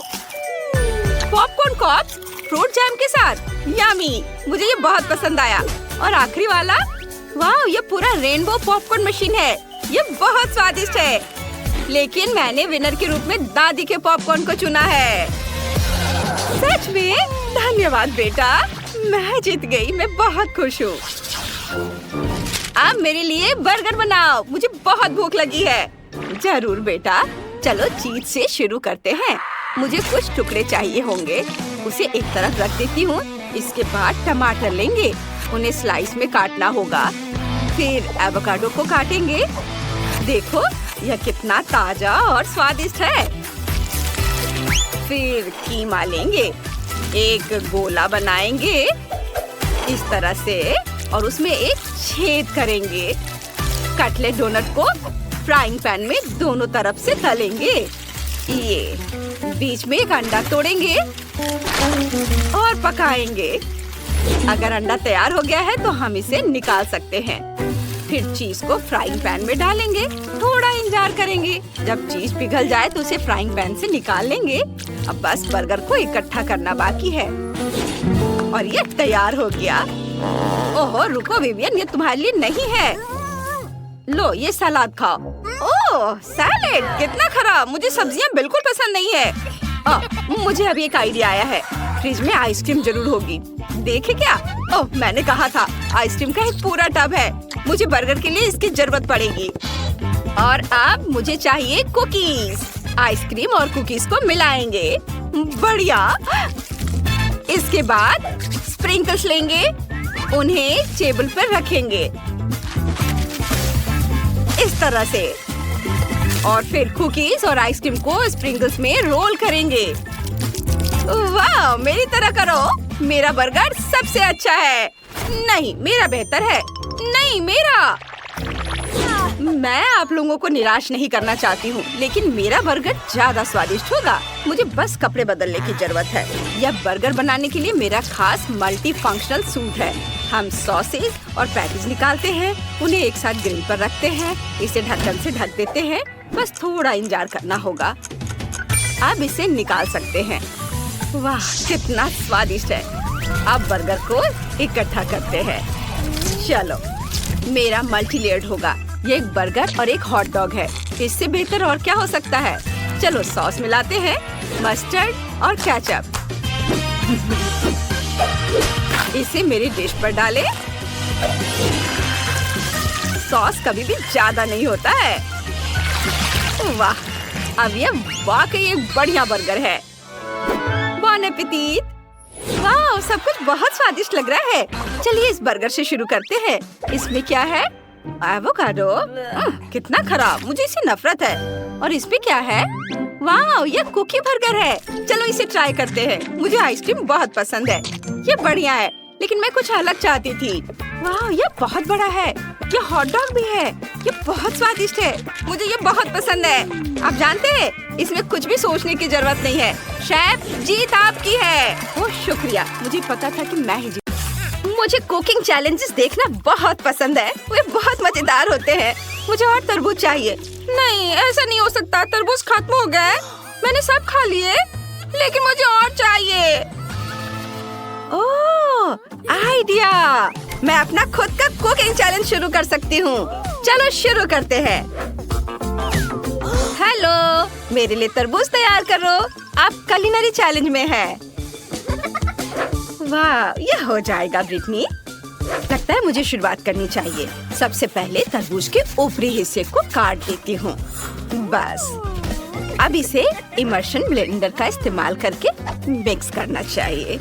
पॉपकॉर्न कॉर्न फ्रूट जैम के साथ। यम्मी, मुझे ये बहुत पसंद आया। और आखिरी वाला, वाह, ये पूरा रेनबो पॉपकॉर्न मशीन है। ये बहुत स्वादिष्ट है। लेकिन मैंने विनर के रूप में दादी के पॉपकॉर्न को चुना है। सच में? धन्यवाद बेटा, मैं जीत गई। मैं बहुत खुश हूँ। अब मेरे लिए बर्गर बनाओ। मुझे बहुत भूख लगी है। जरूर बेटा, चलो चीज से शुरू करते हैं। मुझे कुछ टुकड़े चाहिए होंगे। उसे एक तरफ रख देती हूँ। इसके बाद टमाटर लेंगे, उन्हें स्लाइस में काटना होगा। फिर एवोकाडो को काटेंगे। देखो, यह कितना ताजा और स्वादिष्ट है। फिर कीमा लेंगे, एक गोला बनाएंगे इस तरह से और उसमें एक छेद करेंगे। कटलेट डोनट को फ्राइंग पैन में दोनों तरफ से तलेंगे। ये बीच में एक अंडा तोड़ेंगे और पकाएंगे। अगर अंडा तैयार हो गया है तो हम इसे निकाल सकते हैं। फिर चीज को फ्राइंग पैन में डालेंगे। थोड़ा इंतजार करेंगे। जब चीज पिघल जाए तो उसे फ्राइंग पैन से निकाल लेंगे। अब बस बर्गर को इकट्ठा करना बाकी है और ये तैयार हो गया। ओहो, रुको विवियन, ये तुम्हारे लिए नहीं है। लो, ये सलाद खाओ। ओह, सैलेड, कितना खराब। मुझे सब्जियां बिल्कुल पसंद नहीं है। मुझे अभी एक आइडिया आया है। फ्रिज में आइसक्रीम जरूर होगी। देखे क्या? ओह, मैंने कहा था। आइसक्रीम का एक पूरा टब है। मुझे बर्गर के लिए इसकी जरूरत पड़ेगी। और अब मुझे चाहिए कुकीज। आइसक्रीम और कुकीज को मिलाएंगे। बढ़िया। इसके बाद स्प्रिंकल्स लेंगे, उन्हें टेबल पर रखेंगे इस तरह से। और फिर कुकीज और आइसक्रीम को स्प्रिंकल्स में रोल करेंगे। वाह, मेरी तरह करो। मेरा बर्गर सबसे अच्छा है। नहीं, मेरा बेहतर है। नहीं, मेरा। मैं आप लोगों को निराश नहीं करना चाहती हूँ, लेकिन मेरा बर्गर ज्यादा स्वादिष्ट होगा। मुझे बस कपड़े बदलने की जरूरत है। यह बर्गर बनाने के लिए मेरा खास मल्टी फंक्शनल सूट है। हम सॉसेज और पैटीज निकालते हैं, उन्हें एक साथ ग्रिल पर रखते हैं, इसे ढक्कन से ढक देते हैं। बस थोड़ा इंतजार करना होगा। अब इसे निकाल सकते हैं। वाह, कितना स्वादिष्ट है। अब बर्गर को इकट्ठा करते हैं। चलो, मेरा मल्टी लेयर्ड होगा। ये एक बर्गर और एक हॉट डॉग है। इससे बेहतर और क्या हो सकता है। चलो सॉस मिलाते हैं, मस्टर्ड और केचप। इसे मेरी डिश पर डालें। सॉस कभी भी ज्यादा नहीं होता है। वाह, अब ये वाकई एक बढ़िया बर्गर है। बॉन एपेटीट। वाह, सब कुछ बहुत स्वादिष्ट लग रहा है। चलिए इस बर्गर से शुरू करते हैं। इसमें क्या है? एवोकाडो। कितना खराब, मुझे इससे नफरत है। और इसमें क्या है? वाह, ये कुकी बर्गर है। चलो इसे ट्राई करते हैं। मुझे आइसक्रीम बहुत पसंद है। ये बढ़िया है, लेकिन मैं कुछ अलग चाहती थी। वाह, ये बहुत बड़ा है। ये हॉट डॉग भी है। ये बहुत स्वादिष्ट है। मुझे ये बहुत पसंद है। आप जानते हैं, इसमें कुछ भी सोचने की जरूरत नहीं है। शेफ, जीत आपकी है। ओह शुक्रिया, मुझे पता था कि मैं ही जीत। मुझे कुकिंग चैलेंजेस देखना बहुत पसंद है। वे बहुत मजेदार होते हैं। मुझे और तरबूज चाहिए। नहीं, ऐसा नहीं हो सकता। तरबूज खत्म हो गए। मैंने सब खा लिए, लेकिन मुझे और चाहिए। ओह, आइडिया! मैं अपना खुद का कुकिंग चैलेंज शुरू कर सकती हूँ। चलो शुरू करते हैं। हेलो, मेरे लिए तरबूज तैयार करो। आप कुलिनरी चैलेंज में हैं। वाह, यह हो जाएगा ब्रिटनी। लगता है मुझे शुरुआत करनी चाहिए। सबसे पहले तरबूज के ऊपरी हिस्से को काट देती हूँ। बस, अब इसे इमर्शन ब्लेंडर का इस्तेमाल करके मिक्स करना चाहिए।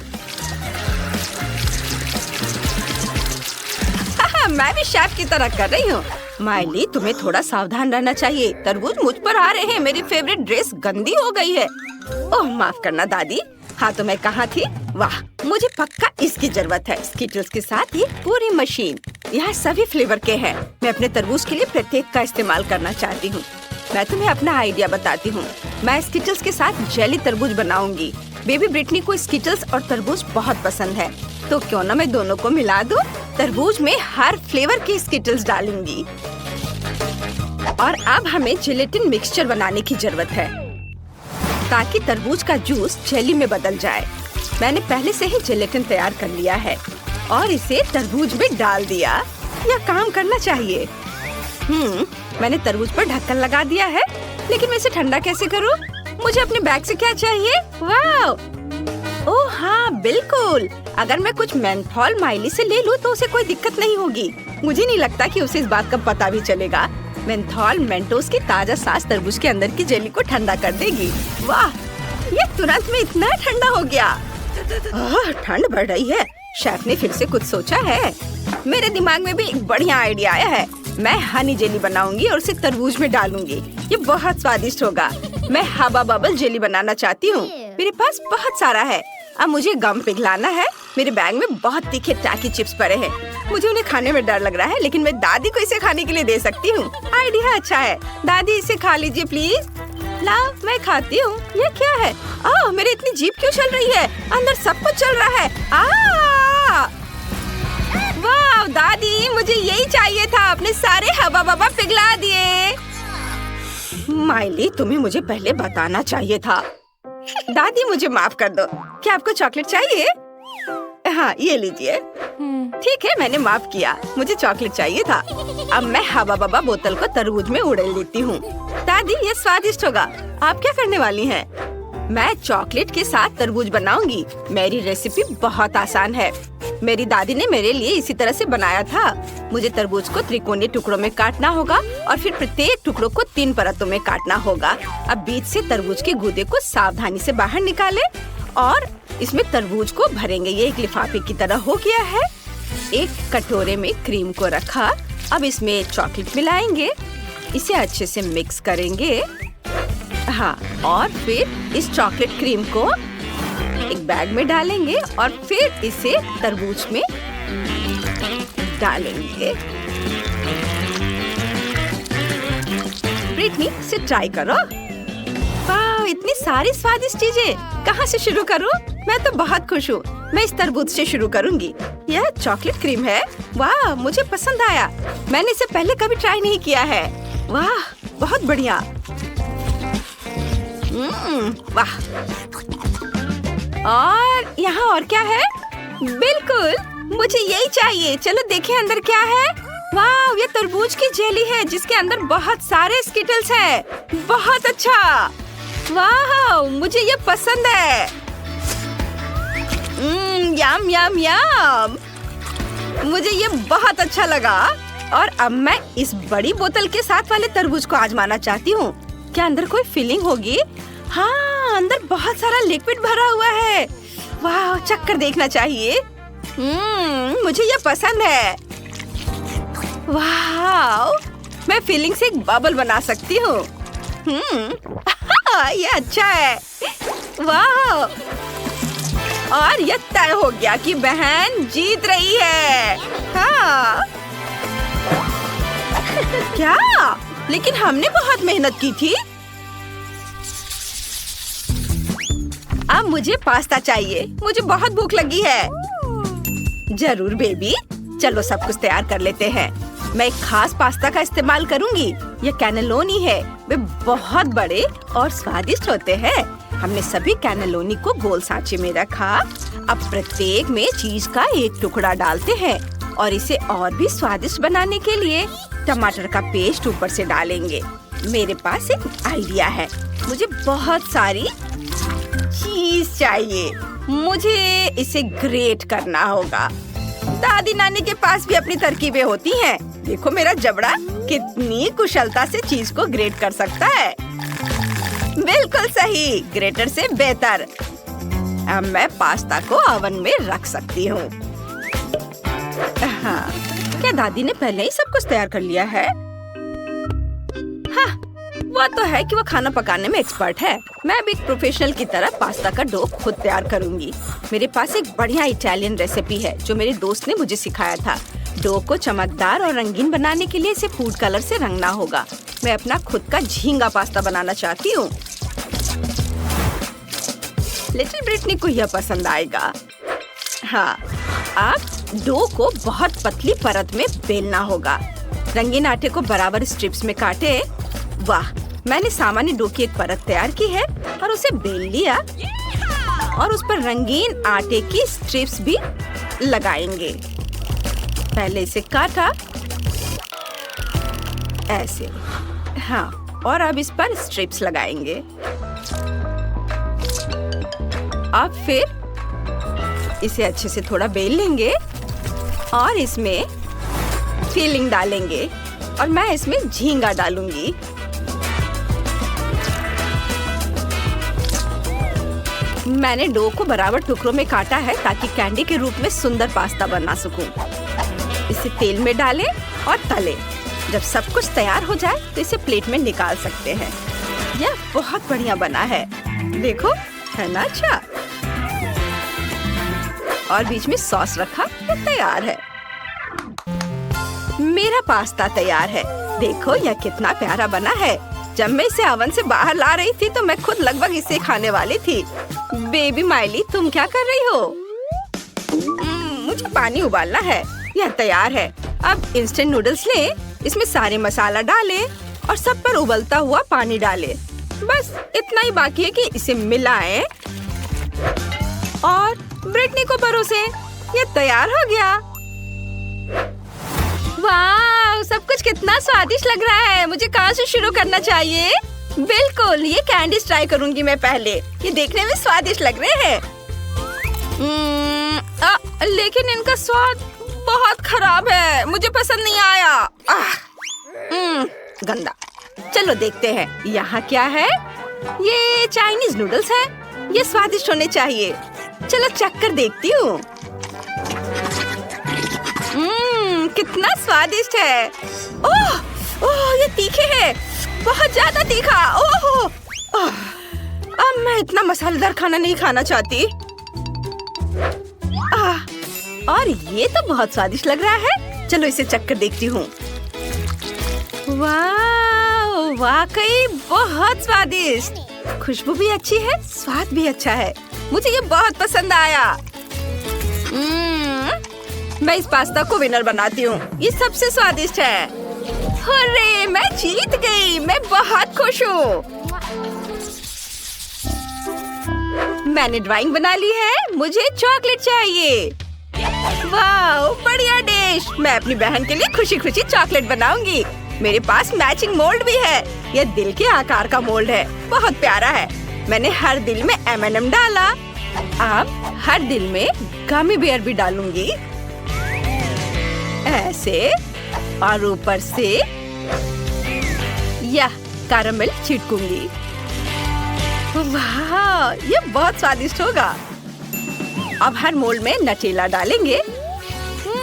मैं भी शेफ की तरह कर रही हूँ। माइली, तुम्हें थोड़ा सावधान रहना चाहिए। तरबूज मुझ पर आ रहे हैं। मेरी फेवरेट ड्रेस गंदी हो गई है। ओह माफ करना दादी। हाँ, तो मैं कहाँ थी? वाह, मुझे पक्का इसकी जरूरत है। स्किटल्स के साथ ये पूरी मशीन। यहाँ सभी फ्लेवर के हैं। मैं अपने तरबूज के लिए प्रत्येक का इस्तेमाल करना चाहती हूँ। मैं तुम्हें अपना आइडिया बताती हूँ। मैं स्किटल्स के साथ जेली तरबूज बनाऊंगी। बेबी ब्रिटनी को स्किटल्स और तरबूज बहुत पसंद है, तो क्यों ना मैं दोनों को मिला दूं। तरबूज में हर फ्लेवर की स्किटल्स डालूंगी। और अब हमें जेलेटिन मिक्सचर बनाने की जरूरत है, ताकि तरबूज का जूस जेली में बदल जाए। मैंने पहले से ही जेलेटिन तैयार कर लिया है और इसे तरबूज में डाल दिया। यह काम करना चाहिए। मैंने तरबूज पर ढक्कन लगा दिया है, लेकिन मैं इसे ठंडा कैसे करूं? मुझे अपने बैग से क्या चाहिए? वाह! ओह हाँ, बिल्कुल। अगर मैं कुछ मेंथॉल माइली से ले लूं तो उसे कोई दिक्कत नहीं होगी। मुझे नहीं लगता कि उसे इस बात का पता भी चलेगा। मेंथॉल मेंटोस की ताजा सांस तरबूज के अंदर की जेली को ठंडा कर देगी। वाह, ये तुरंत में इतना ठंडा हो गया। ठंड बढ़ रही है। शेफ ने फिर से कुछ सोचा है। मेरे दिमाग में भी एक बढ़िया आइडिया आया है। मैं हनी जेली बनाऊंगी और उसे तरबूज में डालूंगी। ये बहुत स्वादिष्ट होगा। मैं हवा बबल जेली बनाना चाहती हूँ। मेरे पास बहुत सारा है। अब मुझे गम पिघलाना है। मेरे बैग में बहुत तीखे टाकी चिप्स पड़े हैं। मुझे उन्हें खाने में डर लग रहा है, लेकिन मैं दादी को इसे खाने के लिए दे सकती हूँ। आइडिया अच्छा है। दादी, इसे खा लीजिए प्लीज। लाओ, मैं खाती हूँ। ये क्या है? ओह, मेरी इतनी जीभ क्यों चल रही है? अंदर सब कुछ चल रहा है। वाह दादी, मुझे यही चाहिए था। आपने सारे हवा बबा पिघला दिए। माइली, तुम्हें मुझे पहले बताना चाहिए था। दादी, मुझे माफ कर दो। क्या आपको चॉकलेट चाहिए? हाँ, ये लीजिए। ठीक है, मैंने माफ किया। मुझे चॉकलेट चाहिए था। अब मैं हवा बबा बोतल को तरबूज में उड़ेल देती हूँ। दादी, ये स्वादिष्ट होगा। आप क्या करने वाली हैं? मैं चॉकलेट के साथ तरबूज बनाऊंगी। मेरी रेसिपी बहुत आसान है। मेरी दादी ने मेरे लिए इसी तरह से बनाया था। मुझे तरबूज को त्रिकोणीय टुकड़ों में काटना होगा और फिर प्रत्येक टुकड़ों को 3 परतों में काटना होगा। अब बीच से तरबूज के गूदे को सावधानी से बाहर निकालें और इसमें तरबूज को भरेंगे। ये एक लिफाफे की तरह हो गया है। एक कटोरे में क्रीम को रखा। अब इसमें चॉकलेट मिलाएंगे। इसे अच्छे से मिक्स करेंगे। हाँ, और फिर इस चॉकलेट क्रीम को एक बैग में डालेंगे और फिर इसे तरबूज में डालेंगे। ब्रिटनी, इसे ट्राई करो। वाह, इतनी सारी स्वादिष्ट चीजें। कहाँ से शुरू करूँ? मैं तो बहुत खुश हूँ। मैं इस तरबूज से शुरू करूँगी। यह चॉकलेट क्रीम है। वाह, मुझे पसंद आया। मैंने इसे पहले कभी ट्राई नहीं किया है। वाह, बहुत बढ़िया। वाह। और यहाँ और क्या है? बिल्कुल, मुझे यही चाहिए। चलो देखें अंदर क्या है। वाह, ये तरबूज की जेली है जिसके अंदर बहुत सारे स्किटल्स हैं। बहुत अच्छा। वाह, मुझे ये पसंद है। यम यम यम। मुझे ये बहुत अच्छा लगा। और अब मैं इस बड़ी बोतल के साथ वाले तरबूज को आजमाना चाहती हूँ। क्या अंदर कोई फीलिंग होगी? हाँ, अंदर बहुत सारा लिक्विड भरा हुआ है। वाह, चक्कर देखना चाहिए। मुझे ये पसंद है। वाह, मैं फीलिंग से एक बबल बना सकती हूँ। ये अच्छा है। वाह, और ये तय हो गया कि बहन जीत रही है। हाँ। क्या? लेकिन हमने बहुत मेहनत की थी। अब मुझे पास्ता चाहिए। मुझे बहुत भूख लगी है। जरूर बेबी, चलो सब कुछ तैयार कर लेते हैं। मैं एक खास पास्ता का इस्तेमाल करूंगी। ये कैनेलोनी है। वे बहुत बड़े और स्वादिष्ट होते हैं। हमने सभी कैनेलोनी को गोल सांचे में रखा। अब प्रत्येक में चीज का एक टुकड़ा डालते हैं और इसे और भी स्वादिष्ट बनाने के लिए टमाटर का पेस्ट ऊपर से डालेंगे। मेरे पास एक आइडिया है। मुझे बहुत सारी चीज चाहिए। मुझे इसे ग्रेट करना होगा। दादी नानी के पास भी अपनी तरकीबें होती हैं। देखो मेरा जबड़ा कितनी कुशलता से चीज को ग्रेट कर सकता है। बिल्कुल सही, ग्रेटर से बेहतर। अब मैं पास्ता को ओवन में रख सकती हूँ। हाँ, क्या दादी ने पहले ही सब कुछ तैयार कर लिया है? हाँ, वो तो है कि वो खाना पकाने में एक्सपर्ट है। मैं भी एक प्रोफेशनल की तरह पास्ता का डो खुद तैयार करूंगी। मेरे पास एक बढ़िया इटालियन रेसिपी है जो मेरे दोस्त ने मुझे सिखाया था। डो को चमकदार और रंगीन बनाने के लिए इसे फूड कलर से रंगना होगा। मैं अपना खुद का झींगा पास्ता बनाना चाहती हूँ। लिटिल ब्रिटनी को यह पसंद आएगा। हाँ, अब डो को बहुत पतली परत में बेलना होगा। रंगीन आटे को बराबर स्ट्रिप्स में काटे। वाह, मैंने सामान्य डो की एक परत तैयार की है और उसे बेल लिया और उस पर रंगीन आटे की स्ट्रिप्स भी लगाएंगे। पहले इसे काटा ऐसे। हाँ, और अब इस पर स्ट्रिप्स लगाएंगे। अब फिर इसे अच्छे से थोड़ा बेल लेंगे और इसमें फिलिंग डालेंगे और मैं इसमें झींगा डालूंगी। मैंने डो को बराबर टुकड़ों में काटा है ताकि कैंडी के रूप में सुंदर पास्ता बना सकूं। इसे तेल में डालें और तलें। जब सब कुछ तैयार हो जाए तो इसे प्लेट में निकाल सकते हैं। यह बहुत बढ़िया बना है। देखो, है ना अच्छा? और बीच में सॉस रखा तो तैयार है। मेरा पास्ता तैयार है। देखो यह कितना प्यारा बना है। जब मैं इसे ओवन से बाहर ला रही थी तो मैं खुद लगभग इसे खाने वाली थी। बेबी माइली, तुम क्या कर रही हो? मुझे पानी उबालना है। यह तैयार है। अब इंस्टेंट नूडल्स लें, इसमें सारे मसाला डालें और सब पर उबलता हुआ पानी डालें। बस इतना ही बाकी है कि इसे मिलाएं और ब्रिटनी को परोसें। ये तैयार हो गया। वाह, सब कुछ कितना स्वादिष्ट लग रहा है। मुझे कहाँ से शुरू करना चाहिए? बिल्कुल, ये कैंडीज ट्राई करूंगी मैं पहले। ये देखने में स्वादिष्ट लग रहे हैं। लेकिन इनका स्वाद बहुत खराब है। मुझे पसंद नहीं आया। गंदा। चलो देखते हैं यहाँ क्या है। ये चाइनीज नूडल्स है। ये स्वादिष्ट होने चाहिए। चलो चख कर देखती हूँ। कितना स्वादिष्ट है। ओह, ओह, ये तीखे है। बहुत ज्यादा तीखा। ओह, अब मैं इतना मसालेदार खाना नहीं खाना चाहती। और ये तो बहुत स्वादिष्ट लग रहा है। चलो इसे चख कर देखती हूँ। वाह, वाकई बहुत स्वादिष्ट। खुशबू भी अच्छी है, स्वाद भी अच्छा है। मुझे ये बहुत पसंद आया। मैं इस पास्ता को विनर बनाती हूँ। ये सबसे स्वादिष्ट है। अरे मैं जीत गई। मैं बहुत खुश हूँ। मैंने ड्राइंग बना ली है। मुझे चॉकलेट चाहिए। वाह, बढ़िया डिश। मैं अपनी बहन के लिए खुशी खुशी चॉकलेट बनाऊंगी। मेरे पास मैचिंग मोल्ड भी है। यह दिल के आकार का मोल्ड है। बहुत प्यारा है। मैंने हर दिल में M&M डाला। अब हर दिल में गमी बेयर भी डालूंगी, ऐसे, और ऊपर से यह कैरामेल छिड़कूंगी। वाह, ये बहुत स्वादिष्ट होगा। अब हर मोल्ड में नटेला डालेंगे।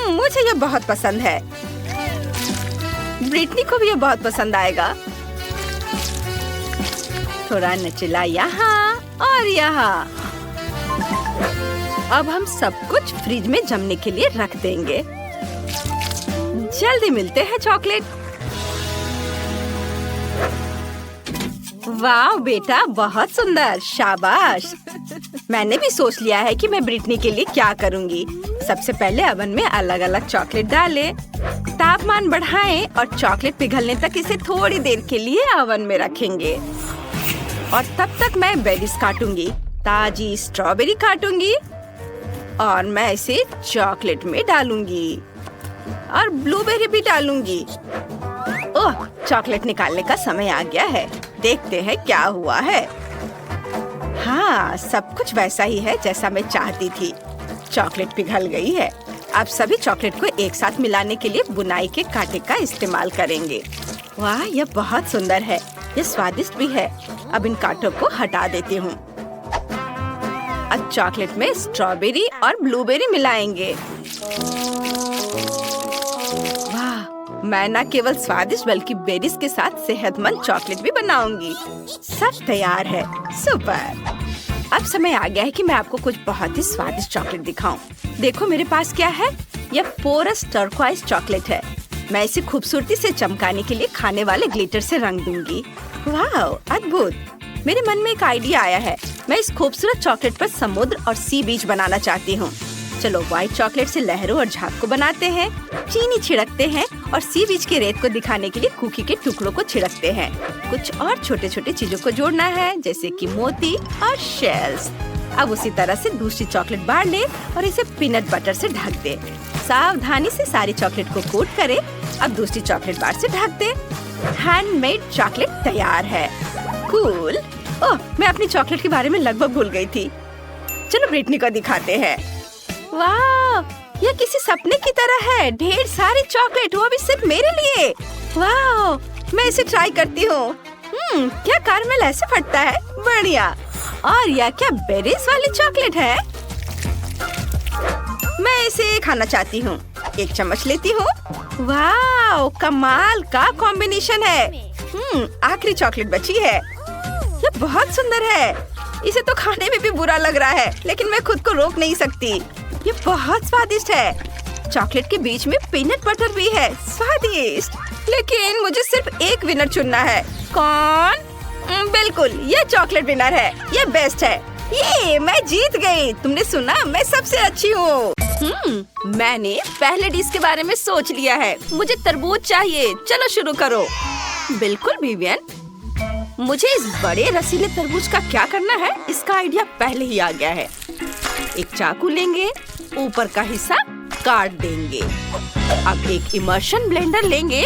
मुझे ये बहुत पसंद है। ब्रिटनी को भी ये बहुत पसंद आएगा। थोड़ा नटेला यहाँ और यहाँ। अब हम सब कुछ फ्रिज में जमने के लिए रख देंगे। जल्दी मिलते हैं चॉकलेट। वाह बेटा, बहुत सुंदर, शाबाश। मैंने भी सोच लिया है कि मैं ब्रिटनी के लिए क्या करूंगी। सबसे पहले ओवन में अलग अलग चॉकलेट डालें, तापमान बढ़ाएं और चॉकलेट पिघलने तक इसे थोड़ी देर के लिए ओवन में रखेंगे। और तब तक मैं बेरीज काटूंगी। ताजी स्ट्रॉबेरी काटूंगी और मैं इसे चॉकलेट में डालूंगी और ब्लूबेरी भी डालूंगी। ओह, चॉकलेट निकालने का समय आ गया है। देखते हैं क्या हुआ है। हाँ, सब कुछ वैसा ही है जैसा मैं चाहती थी। चॉकलेट पिघल गई है। अब सभी चॉकलेट को एक साथ मिलाने के लिए बुनाई के कांटे का इस्तेमाल करेंगे। वाह, यह बहुत सुंदर है। यह स्वादिष्ट भी है। अब इन कांटों को हटा देती हूँ। अब चॉकलेट में स्ट्रॉबेरी और ब्लूबेरी मिलाएंगे। वाह, मैं न केवल स्वादिष्ट बल्कि बेरीज के साथ सेहतमंद चॉकलेट भी बनाऊंगी। सब तैयार है। सुपर। अब समय आ गया है कि मैं आपको कुछ बहुत ही स्वादिष्ट चॉकलेट दिखाऊं। देखो मेरे पास क्या है। यह पोरस टर्क्वाइज चॉकलेट है। मैं इसे खूबसूरती से चमकाने के लिए खाने वाले ग्लिटर से रंग दूंगी। वाह, अद्भुत। मेरे मन में एक आइडिया आया है। मैं इस खूबसूरत चॉकलेट पर समुद्र और सी बीच बनाना चाहती हूँ। चलो व्हाइट चॉकलेट से लहरों और झाग को बनाते हैं, चीनी छिड़कते हैं और सी बीच के रेत को दिखाने के लिए कुकी के टुकड़ों को छिड़कते हैं। कुछ और छोटे छोटे चीजों को जोड़ना है, जैसे कि मोती और शेल्स। अब उसी तरह से दूसरी चॉकलेट बार ले और इसे पीनट बटर से ढक दे। सावधानी से सारी चॉकलेट को कोट करें। अब दूसरी चॉकलेट बार से ढक दे। हैंडमेड चॉकलेट तैयार है। कूल। ओह, मैं अपनी चॉकलेट के बारे में लगभग भूल गई थी। चलो ब्रिटनी को दिखाते हैं। वाह, यह किसी सपने की तरह है। ढेर सारी चॉकलेट, वो भी सिर्फ मेरे लिए। वाह, मैं इसे ट्राई करती हूँ। क्या कैरामेल ऐसे फटता है। बढ़िया। और यह क्या बेरीज वाली चॉकलेट है। मैं इसे खाना चाहती हूँ। एक चम्मच लेती हूँ। वाह, कमाल का कॉम्बिनेशन है। आखिरी चॉकलेट बची है। यह बहुत सुंदर है। इसे तो खाने में भी बुरा लग रहा है, लेकिन मैं खुद को रोक नहीं सकती। ये बहुत स्वादिष्ट है। चॉकलेट के बीच में पीनट बटर भी है। स्वादिष्ट। लेकिन मुझे सिर्फ एक विनर चुनना है। कौन? बिल्कुल, ये चॉकलेट विनर है। ये बेस्ट है। ये मैं जीत गई। तुमने सुना, मैं सबसे अच्छी हूँ। मैंने पहले डिश के बारे में सोच लिया है। मुझे तरबूज चाहिए। चलो शुरू करो। बिल्कुल विवियन, मुझे इस बड़े रसीले तरबूज का क्या करना है, इसका आइडिया पहले ही आ गया है। एक चाकू लेंगे, ऊपर का हिस्सा काट देंगे। अब एक इमर्शन ब्लेंडर लेंगे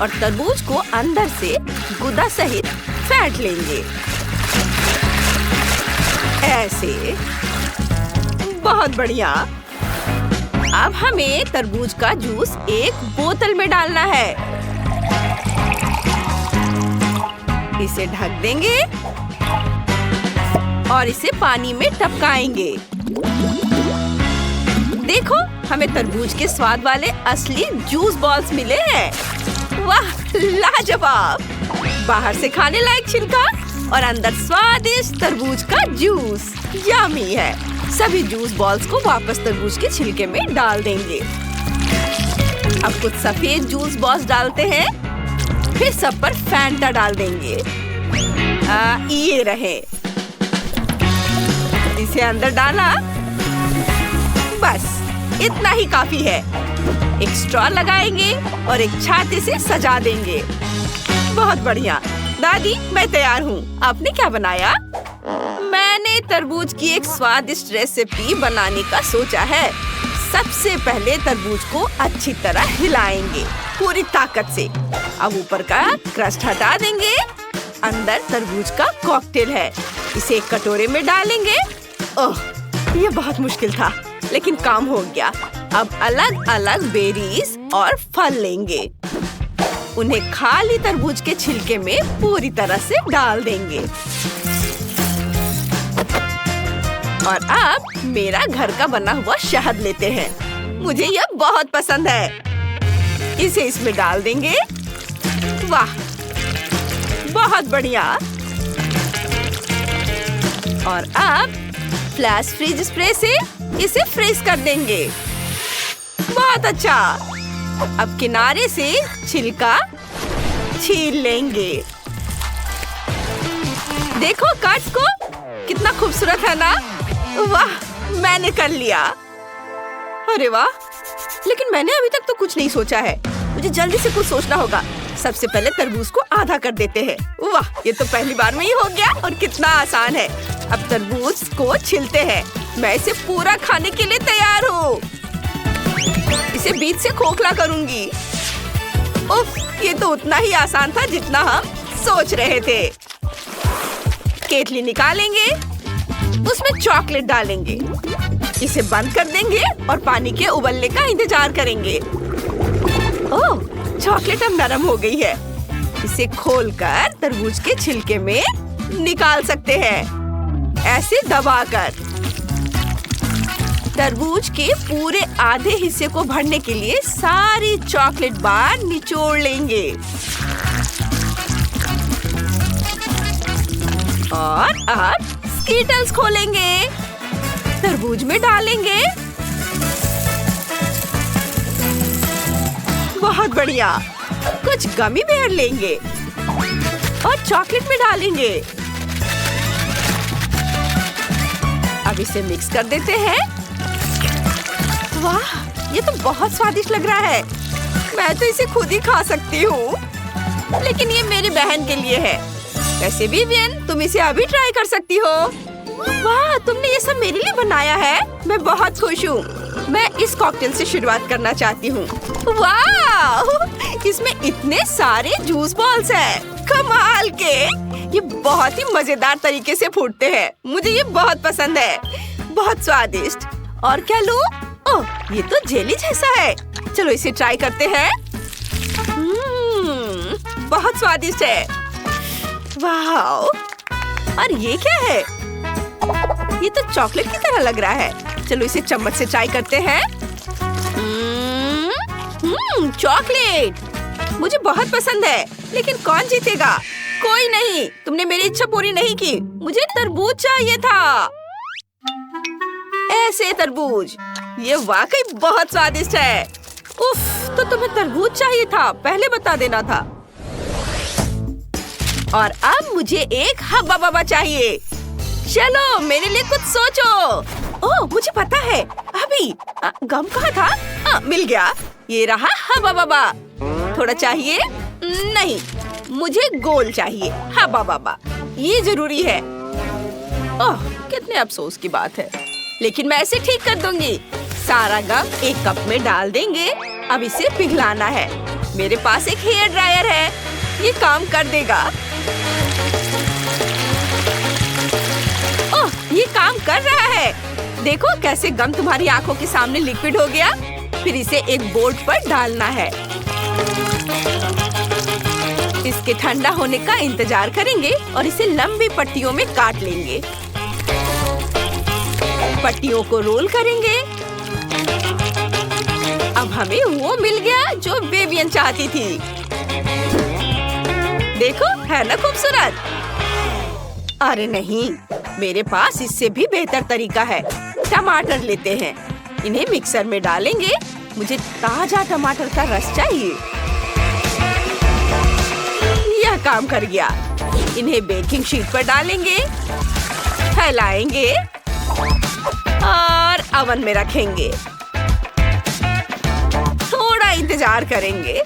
और तरबूज को अंदर से गुदा सहित फेंट लेंगे। ऐसे। बहुत बढ़िया। अब हमें तरबूज का जूस एक बोतल में डालना है। इसे ढक देंगे और इसे पानी में टपकाएंगे। देखो, हमें तरबूज के स्वाद वाले असली जूस बॉल्स मिले हैं। वाह, लाजवाब। बाहर से खाने लायक छिलका और अंदर स्वादिष्ट तरबूज का जूस। यम्मी है। सभी जूस बॉल्स को वापस तरबूज के छिलके में डाल देंगे। अब कुछ सफेद जूस बॉल्स डालते हैं। फिर सब पर फैंटा डाल देंगे। ये रहे। इसे अंदर डाला। बस इतना ही काफी है। एक स्ट्रॉ लगाएंगे और एक छाते से सजा देंगे। बहुत बढ़िया। दादी, मैं तैयार हूँ। आपने क्या बनाया? मैंने तरबूज की एक स्वादिष्ट रेसिपी बनाने का सोचा है। सबसे पहले तरबूज को अच्छी तरह हिलाएंगे पूरी ताकत से। अब ऊपर का क्रस्ट हटा देंगे। अंदर तरबूज का कॉकटेल है। इसे एक कटोरे में डालेंगे। ओह, ये बहुत मुश्किल था, लेकिन काम हो गया। अब अलग अलग बेरीज और फल लेंगे। उन्हें खाली तरबूज के छिलके में पूरी तरह से डाल देंगे। और अब मेरा घर का बना हुआ शहद लेते हैं। मुझे यह बहुत पसंद है। इसे इसमें डाल देंगे। वाह, बहुत बढ़िया। और अब फ्लैश फ्रीज स्प्रे से इसे फ्रीज कर देंगे। बहुत अच्छा। अब किनारे से छिलका छील लेंगे। देखो कट्स को, कितना खूबसूरत है ना? वाह, मैंने कर लिया। अरे वाह, लेकिन मैंने अभी तक तो कुछ नहीं सोचा है। मुझे जल्दी से कुछ सोचना होगा। सबसे पहले तरबूज को आधा कर देते हैं। वाह, ये तो पहली बार में ही हो गया और कितना आसान है। अब तरबूज को छिलते हैं। मैं इसे पूरा खाने के लिए तैयार हूँ। इसे बीच से खोखला करूंगी। उफ, ये तो उतना ही आसान था जितना हम सोच रहे थे। केतली निकालेंगे, उसमें चॉकलेट डालेंगे। इसे बंद कर देंगे और पानी के उबलने का इंतजार करेंगे। ओह, चॉकलेट अब नरम हो गई है। इसे खोलकर तरबूज के छिलके में निकाल सकते हैं, ऐसे दबाकर। तरबूज के पूरे आधे हिस्से को भरने के लिए सारी चॉकलेट बार निचोड़ लेंगे और अब स्कीटल्स खोलेंगे, तरबूज में डालेंगे। बहुत बढ़िया। कुछ गमी बेयर लेंगे और चॉकलेट में डालेंगे। अब इसे मिक्स कर देते हैं। वाह, ये तो बहुत स्वादिष्ट लग रहा है। मैं तो इसे खुद ही खा सकती हूँ, लेकिन ये मेरी बहन के लिए है। वैसे भी विवियन, तुम इसे अभी ट्राई कर सकती हो। वाह, तुमने ये सब मेरे लिए बनाया है। मैं बहुत खुश हूँ। मैं इस कॉकटेल से शुरुआत करना चाहती हूँ। वाह, इसमें इतने सारे जूस बॉल्स हैं। कमाल के। ये बहुत ही मजेदार तरीके से फूटते हैं। मुझे ये बहुत पसंद है। बहुत स्वादिष्ट। और क्या लूं? ओह, ये तो जेली जैसा है। चलो इसे ट्राई करते हैं। बहुत स्वादिष्ट है। वाह, और ये क्या है? ये तो चॉकलेट की तरह लग रहा है। चलो इसे चम्मच से ट्राई करते हैं। चॉकलेट मुझे बहुत पसंद है, लेकिन कौन जीतेगा? कोई नहीं, तुमने मेरी इच्छा पूरी नहीं की। मुझे तरबूज चाहिए था। ऐसे तरबूज, ये वाकई बहुत स्वादिष्ट है। उफ, तो तुम्हें तरबूज चाहिए था, पहले बता देना था। और अब मुझे एक हब्बा बब्बा चाहिए। चलो मेरे लिए कुछ सोचो। ओह, मुझे पता है। अभी गम कहाँ था? मिल गया। ये रहा हब्बा बब्बा। थोड़ा चाहिए? नहीं, मुझे गोल चाहिए। हब्बा बब्बा, ये जरूरी है। ओह, कितने अफसोस की बात है, लेकिन मैं इसे ठीक कर दूंगी। सारा गम एक कप में डाल देंगे। अब इसे पिघलाना है। मेरे पास एक हेयर ड्रायर है, ये काम कर देगा। ओह, ये काम कर रहा है। देखो कैसे गम तुम्हारी आंखों के सामने लिक्विड हो गया। फिर इसे एक बोर्ड पर डालना है। इसके ठंडा होने का इंतजार करेंगे और इसे लंबी पट्टियों में काट लेंगे। पट्टियों को रोल करेंगे। अब हमें वो मिल गया जो विवियन चाहती थी। देखो, है ना खूबसूरत? अरे नहीं, मेरे पास इससे भी बेहतर तरीका है। टमाटर लेते हैं, इन्हें मिक्सर में डालेंगे। मुझे ताजा टमाटर का रस चाहिए। काम कर गया। इन्हें बेकिंग शीट पर डालेंगे, फैलाएंगे और ओवन में रखेंगे। थोड़ा इंतजार करेंगे।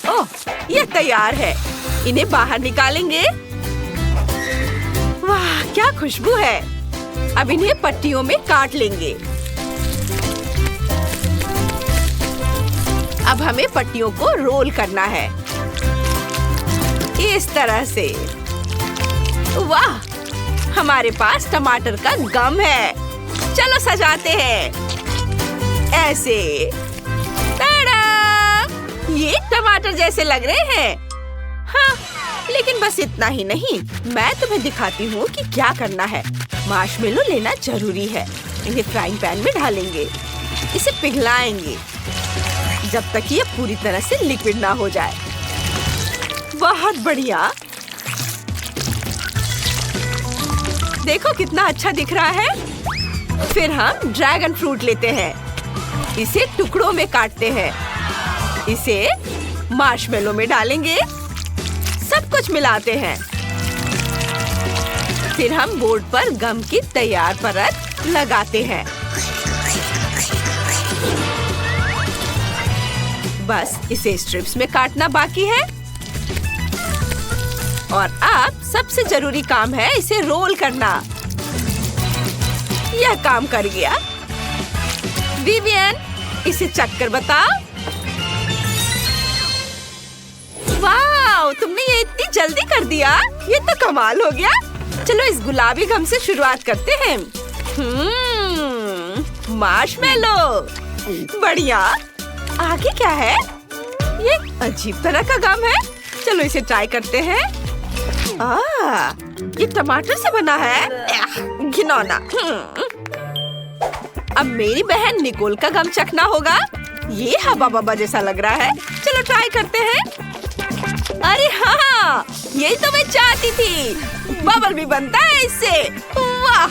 ओह, ये तैयार है। इन्हें बाहर निकालेंगे। वाह, क्या खुशबू है। अब इन्हें पट्टियों में काट लेंगे। अब हमें पट्टियों को रोल करना है इस तरह से। वाह, हमारे पास टमाटर का गम है। चलो सजाते हैं ऐसे। ताड़ा! ये टमाटर जैसे लग रहे हैं। हाँ, लेकिन बस इतना ही नहीं, मैं तुम्हें दिखाती हूँ कि क्या करना है। मार्शमेलो लेना जरूरी है। इन्हें फ्राइंग पैन में डालेंगे। इसे पिघलाएंगे जब तक ये पूरी तरह से लिक्विड ना हो जाए। बहुत बढ़िया। देखो कितना अच्छा दिख रहा है। फिर हम ड्रैगन फ्रूट लेते हैं। इसे टुकड़ों में काटते हैं। इसे मार्शमेलो में डालेंगे। सब कुछ मिलाते हैं। फिर हम बोर्ड पर गम की तैयार परत लगाते हैं। बस इसे स्ट्रिप्स में काटना बाकी है। और अब सबसे जरूरी काम है इसे रोल करना। यह काम कर गया। विवियन, इसे चख कर बताओ। वाह, तुमने ये इतनी जल्दी कर दिया। ये तो कमाल हो गया। चलो इस गुलाबी गम से शुरुआत करते हैं। मार्शमेलो, बढ़िया। आगे क्या है? ये अजीब तरह का गम है। चलो इसे ट्राई करते हैं। ये टमाटर से बना है। घिनौना। अब मेरी बहन निकोल का गम चखना होगा। ये हवा बबा जैसा लग रहा है। चलो ट्राई करते हैं। अरे हाँ, यही तो मैं चाहती थी। बबल भी बनता है इससे। वाह,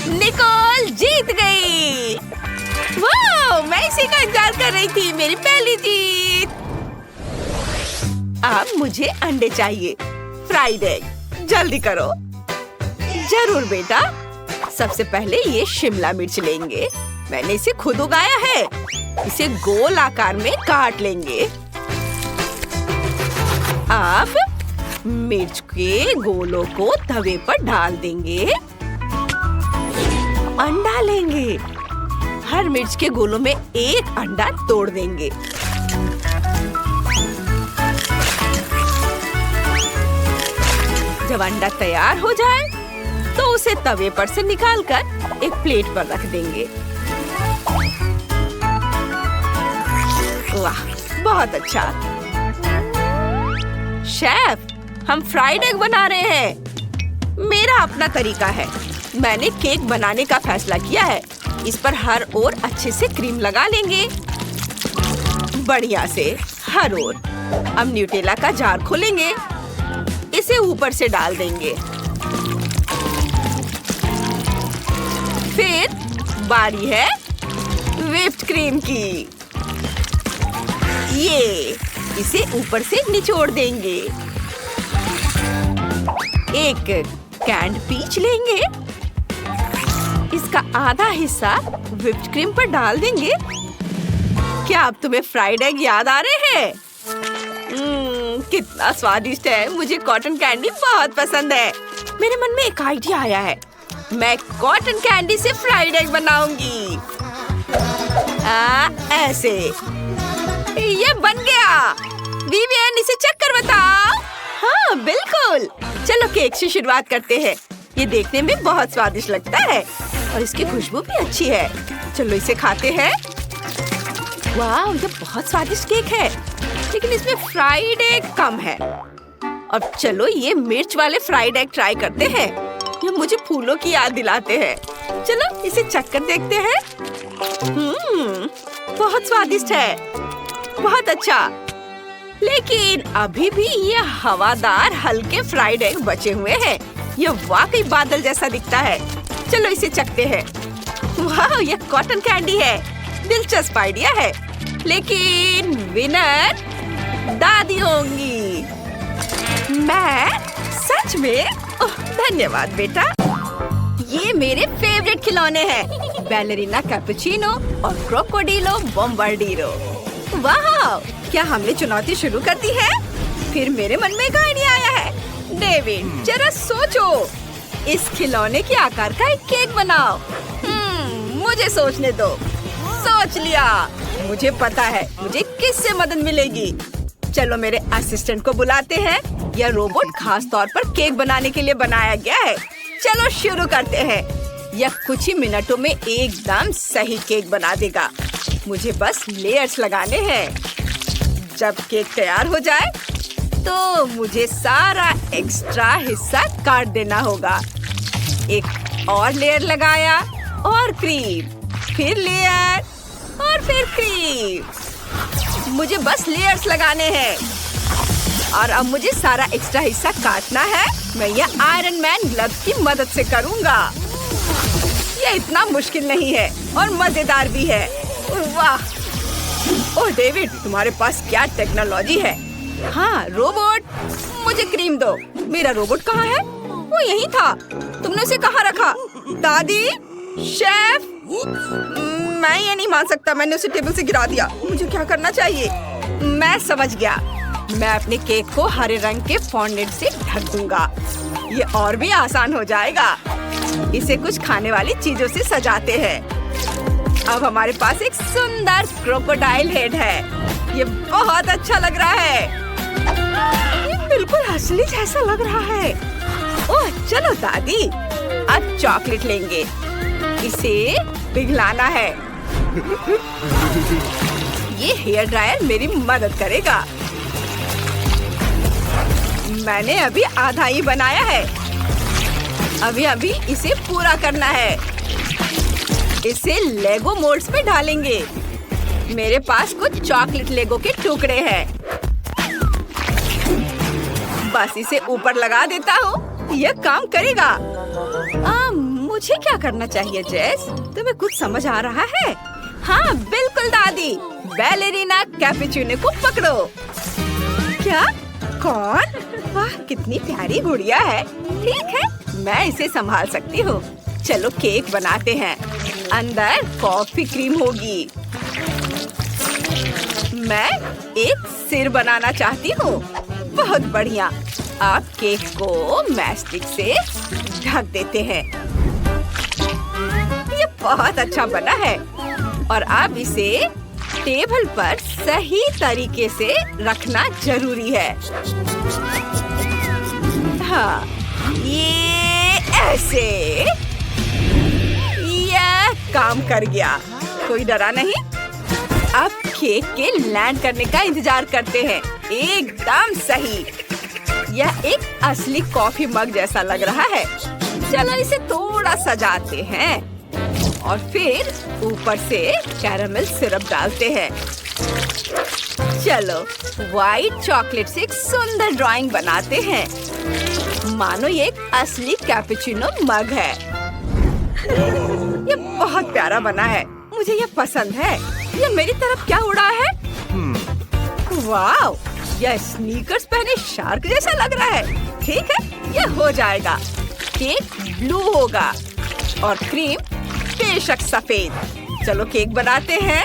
निकोल जीत गई। वाह, मैं इसी का इंतजार कर रही थी। मेरी पहली जीत। अब मुझे अंडे चाहिए। फ्राइड एग, जल्दी करो। जरूर बेटा। सबसे पहले ये शिमला मिर्च लेंगे। मैंने इसे खुद उगाया है। इसे गोल आकार में काट लेंगे। अब मिर्च के गोलों को तवे पर डाल देंगे। अंडा लेंगे। हर मिर्च के गोलों में एक अंडा तोड़ देंगे। जब अंडा तैयार हो जाए तो उसे तवे पर से निकालकर एक प्लेट पर रख देंगे। वाह, बहुत अच्छा। शेफ, हम फ्राइड एग बना रहे हैं। मेरा अपना तरीका है। मैंने केक बनाने का फैसला किया है। इस पर हर ओर अच्छे से क्रीम लगा लेंगे। बढ़िया से हर ओर। अब न्यूटेला का जार खोलेंगे। इसे ऊपर से डाल देंगे। फिर बारी है व्हिप्ड क्रीम की। ये इसे ऊपर से निचोड़ देंगे। एक कैंड पीच लेंगे। इसका आधा हिस्सा व्हिप्ड क्रीम पर डाल देंगे। क्या अब तुम्हें फ्राइड एग याद आ रहे हैं? कितना स्वादिष्ट है। मुझे कॉटन कैंडी बहुत पसंद है। मेरे मन में एक आइडिया आया है। मैं कॉटन कैंडी से फ्राइड एग बनाऊंगी। ऐसे। ये बन गया। विवियन, इसे चेक कर बताओ। हाँ, बिल्कुल। चलो केक से शुरुआत करते हैं। ये देखने में बहुत स्वादिष्ट लगता है और इसकी खुशबू भी अच्छी है। चलो इसे खाते हैं। वाह, ये बहुत स्वादिष्ट केक है, लेकिन इसमें फ्राइड एग कम है। अब चलो ये मिर्च वाले फ्राइड एग ट्राई करते हैं। ये मुझे फूलों की याद दिलाते हैं। चलो इसे चख कर देखते हैं। बहुत स्वादिष्ट है। बहुत अच्छा। लेकिन अभी भी ये हवादार हल्के फ्राइड एग बचे हुए हैं। ये वाकई बादल जैसा दिखता है। चलो इसे चखते हैं। वाह, ये कॉटन कैंडी है। दिलचस्प आइडिया है। लेकिन विनर दादी होंगी। मैं सच में? ओह, धन्यवाद बेटा। ये मेरे फेवरेट खिलौने हैं, बैलरीना कैपुचिनो और क्रोकोडिलो बॉम्बार्डिरो। वाह, क्या हमने चुनौती शुरू कर दी है? फिर मेरे मन में एक आइडिया आया है। डेविड, जरा सोचो, इस खिलौने के आकार का एक केक बनाओ। मुझे सोचने दो। सोच लिया। मुझे पता है मुझे किससे मदद मिलेगी। चलो मेरे असिस्टेंट को बुलाते हैं। यह रोबोट खास तौर पर केक बनाने के लिए बनाया गया है। चलो शुरू करते हैं। यह कुछ ही मिनटों में एकदम सही केक बना देगा। मुझे बस लेयर्स लगाने हैं। जब केक तैयार हो जाए तो मुझे सारा एक्स्ट्रा हिस्सा काट देना होगा। एक और लेयर लगाया और क्रीम, फिर लेयर और फिर क्रीम। मुझे बस लेयर्स लगाने हैं और अब मुझे सारा एक्स्ट्रा हिस्सा काटना है। मैं यह आयरन मैन ग्लव्स की मदद से करूंगा। यह इतना मुश्किल नहीं है और मजेदार भी है। वाह! ओह डेविड, तुम्हारे पास क्या टेक्नोलॉजी है। हाँ रोबोट, मुझे क्रीम दो। मेरा रोबोट कहाँ है? वो यहीं था। तुमने उसे कहाँ रखा? दादी, शेफ, मैं ये नहीं मान सकता। मैंने उसे टेबल से गिरा दिया। मुझे क्या करना चाहिए? मैं समझ गया। मैं अपने केक को हरे रंग के फॉन्डेंट से ढक दूंगा। ये और भी आसान हो जाएगा। इसे कुछ खाने वाली चीजों से सजाते हैं। अब हमारे पास एक सुंदर क्रोकोडाइल हेड है। ये बहुत अच्छा लग रहा है। ये बिल्कुल असली जैसा लग रहा है। ओह चलो दादी, अब चॉकलेट लेंगे। इसे पिघलाना है। ये हेयर ड्रायर मेरी मदद करेगा। मैंने अभी आधा ही बनाया है। अभी इसे पूरा करना है। इसे लेगो मोल्ड्स में डालेंगे। मेरे पास कुछ चॉकलेट लेगो के टुकड़े हैं। बस इसे ऊपर लगा देता हूँ। यह काम करेगा। मुझे क्या करना चाहिए जेस? तुम्हें कुछ समझ आ रहा है? हाँ बिल्कुल दादी। बैलेरिना कैपुचिनो को पकड़ो। क्या? कौन? वाह कितनी प्यारी गुड़िया है। ठीक है, मैं इसे संभाल सकती हूँ। चलो केक बनाते हैं। अंदर कॉफी क्रीम होगी। मैं एक सिर बनाना चाहती हूँ। बहुत बढ़िया। आप केक को मैस्टिक से ढक देते हैं। ये बहुत अच्छा बना है। और अब इसे टेबल पर सही तरीके से रखना जरूरी है। हाँ, ये ऐसे। यह काम कर गया। कोई डरा नहीं। अब केक के लैंड करने का इंतजार करते हैं। एकदम सही। यह एक असली कॉफी मग जैसा लग रहा है। चलो इसे थोड़ा सजाते हैं और फिर ऊपर से कैरामेल सिरप डालते हैं। चलो व्हाइट चॉकलेट से एक सुंदर ड्राइंग बनाते हैं। मानो ये एक असली कैपुचिनो मग है। ये बहुत प्यारा बना है। मुझे ये पसंद है। ये मेरी तरफ क्या उड़ा है? वाव! यह स्नीकर्स पहने शार्क जैसा लग रहा है। ठीक है, यह हो जाएगा। केक ब्लू होगा और क्रीम बेशक सफेद। चलो केक बनाते हैं।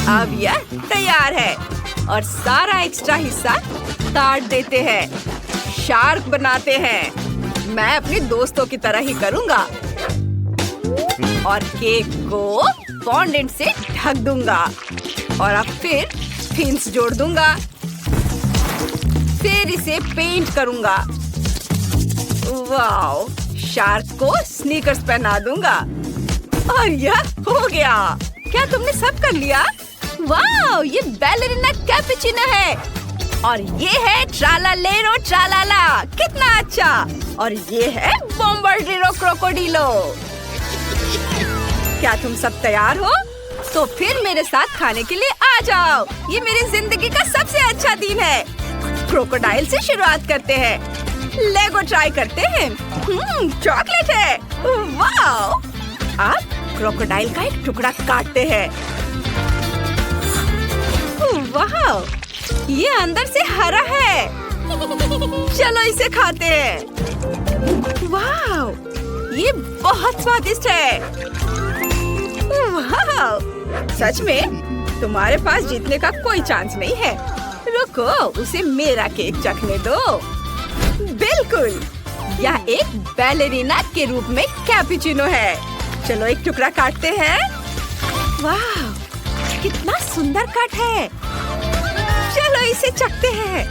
अब यह तैयार है और सारा एक्स्ट्रा हिस्सा काट देते हैं। शार्क बनाते हैं। मैं अपने दोस्तों की तरह ही करूँगा और केक को फॉन्डेंट से ढक दूंगा और अब फिर फिन्स जोड़ दूंगा। फिर इसे पेंट करूंगा। वाओ! शार्क को स्नीकर्स पहना दूंगा और यह हो गया। क्या तुमने सब कर लिया? वाओ! ये बैलेरिना कैपुचिनो है और ये है ट्रालालेरो ट्रालाला। कितना अच्छा! और ये है बॉम्बार्डिरो क्रोकोडिलो। क्या तुम सब तैयार हो? तो फिर मेरे साथ खाने के लिए आ जाओ। ये मेरी जिंदगी का सबसे अच्छा दिन है। क्रोकोडाइल से शुरुआत करते हैं। लेगो ट्राई करते हैं। चॉकलेट है। वाओ! अब क्रोकोडाइल का एक टुकड़ा काटते हैं। वाह, ये अंदर से हरा है। चलो इसे खाते हैं। वाह, ये बहुत स्वादिष्ट है। वाह, सच में तुम्हारे पास जीतने का कोई चांस नहीं है। रुको, उसे मेरा केक चखने दो। बिल्कुल, यह एक बैलेरिना के रूप में कैपुचिनो है। चलो एक टुकड़ा काटते हैं। वाह, कितना सुंदर कट है। चलो इसे चखते हैं।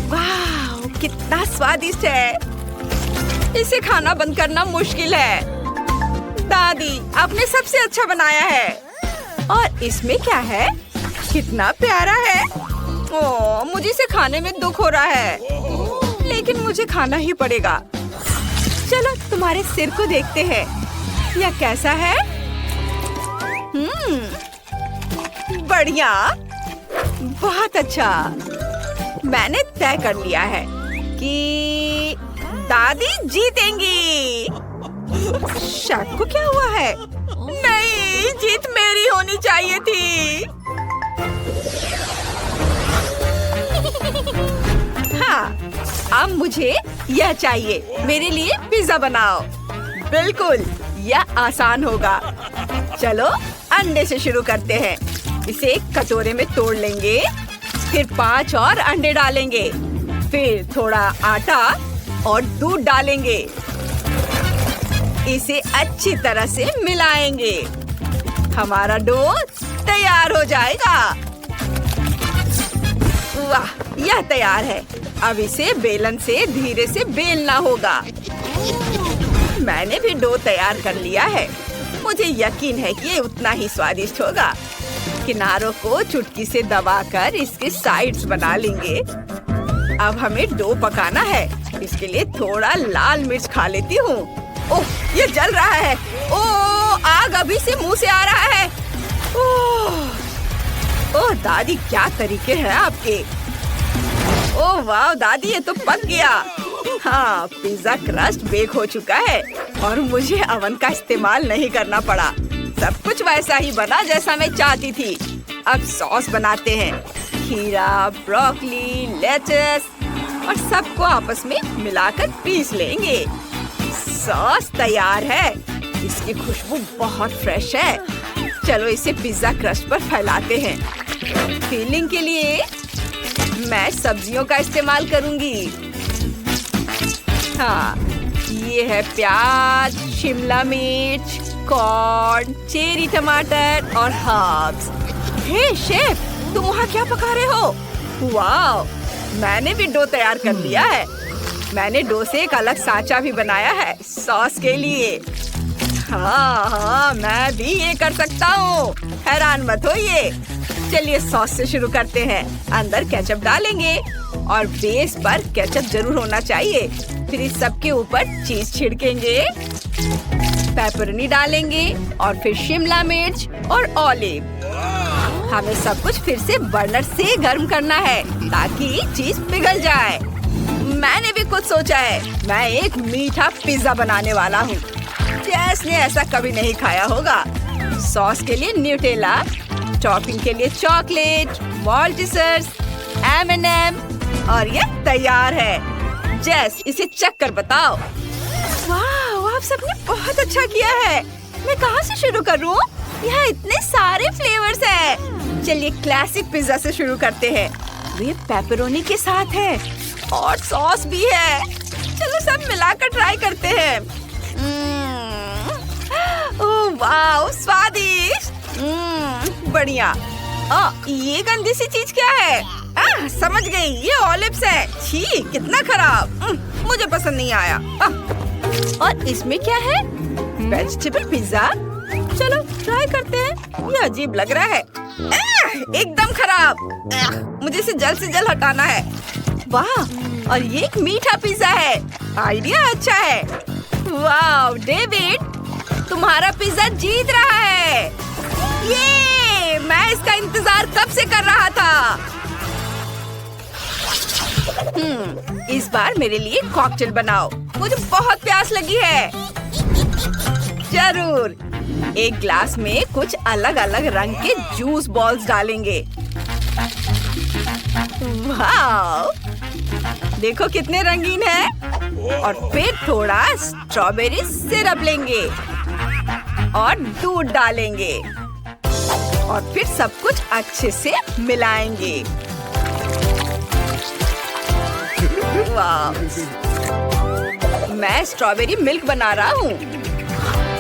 वाह, कितना स्वादिष्ट है। इसे खाना बंद करना मुश्किल है। दादी, आपने सबसे अच्छा बनाया है। और इसमें क्या है? कितना प्यारा है। ओह, मुझे इसे खाने में दुख हो रहा है, लेकिन मुझे खाना ही पड़ेगा। चलो तुम्हारे सिर को देखते हैं। यह कैसा है? बढ़िया, बहुत अच्छा। मैंने तय कर लिया है कि दादी जीतेंगी। शार्क को क्या हुआ है? नहीं, जीत मेरी होनी चाहिए थी। हाँ, अब मुझे यह चाहिए। मेरे लिए पिज्जा बनाओ। बिल्कुल, यह आसान होगा। चलो अंडे से शुरू करते हैं। इसे एक कटोरे में तोड़ लेंगे, फिर 5 और अंडे डालेंगे, फिर थोड़ा आटा और दूध डालेंगे। इसे अच्छी तरह से मिलाएंगे। हमारा डो तैयार हो जाएगा। वाह, यह तैयार है। अब इसे बेलन से धीरे से बेलना होगा। मैंने भी डो तैयार कर लिया है। मुझे यकीन है कि ये उतना ही स्वादिष्ट होगा। किनारों को चुटकी से दबाकर इसके साइड्स बना लेंगे। अब हमें डो पकाना है। इसके लिए थोड़ा लाल मिर्च खा लेती हूँ। ओह, ये जल रहा है। ओह, आग अभी से मुंह से आ रहा है। ओह दादी, क्या तरीके हैं आपके। ओह वाह दादी, ये तो पक गया। हाँ, पिज्जा क्रस्ट बेक हो चुका है और मुझे अवन का इस्तेमाल नहीं करना पड़ा। सब कुछ वैसा ही बना जैसा मैं चाहती थी। अब सॉस बनाते हैं। खीरा, ब्रोकली, लेटस और सबको आपस में मिलाकर पीस लेंगे। सॉस तैयार है। इसकी खुशबू बहुत फ्रेश है। चलो इसे पिज्जा क्रस्ट पर फैलाते हैं। फिलिंग के लिए मैं सब्जियों का इस्तेमाल करूंगी। हाँ, ये है प्याज, शिमला मिर्च, कॉर्न, चेरी टमाटर और हर्ब्स। हे शेफ, तुम वहाँ क्या पका रहे हो? वाह, मैंने भी डो तैयार कर लिया है। मैंने डो से एक अलग सांचा भी बनाया है सॉस के लिए। हाँ, मैं भी ये कर सकता हूँ। हैरान मत होइए। चलिए सॉस से शुरू करते हैं। अंदर केचप डालेंगे और बेस पर केचप जरूर होना चाहिए। फिर इस सब के ऊपर चीज छिड़केंगे, पेपरोनी डालेंगे और फिर शिमला मिर्च और ऑलिव। हमें सब कुछ फिर से बर्नर से गर्म करना है ताकि चीज पिघल जाए। मैंने भी कुछ सोचा है। मैं एक मीठा पिज्जा बनाने वाला हूँ। जैस ने ऐसा कभी नहीं खाया होगा। सॉस के लिए न्यूटेला, टॉपिंग के लिए चॉकलेट, माल्टेसर्स, M&M और ये तैयार है। जेस, इसे चख कर बताओ। वाह, आप सबने बहुत अच्छा किया है। मैं कहाँ से शुरू करूँ? यहाँ इतने सारे फ्लेवर्स हैं। चलिए क्लासिक पिज्जा से शुरू करते हैं। ये पेपरोनी के साथ है और सॉस भी है। चलो सब मिलाकर ट्राई करते हैं। ओह वाह, स्वादिष्ट। बढ़िया। ये गंदी सी चीज क्या है? समझ गई, ये ऑलिव्स है। छी, कितना खराब। मुझे पसंद नहीं आया। और इसमें क्या है? Vegetable pizza. चलो ट्राई करते हैं। ये अजीब लग रहा है। एकदम खराब। मुझे इसे जल्द से जल्द हटाना है। वाह, और ये एक मीठा पिज्जा है। आइडिया अच्छा है। वाह डेविड, तुम्हारा पिज्जा जीत रहा है। ये मैं इसका इंतजार कब से कर रहा था। इस बार मेरे लिए कॉकटेल बनाओ। मुझे बहुत प्यास लगी है। जरूर, एक ग्लास में कुछ अलग अलग रंग के जूस बॉल्स डालेंगे। वाव! देखो कितने रंगीन है। और फिर थोड़ा स्ट्रॉबेरी सिरप लेंगे और दूध डालेंगे और फिर सब कुछ अच्छे से मिलाएंगे। वाव! मैं स्ट्रॉबेरी मिल्क बना रहा हूँ।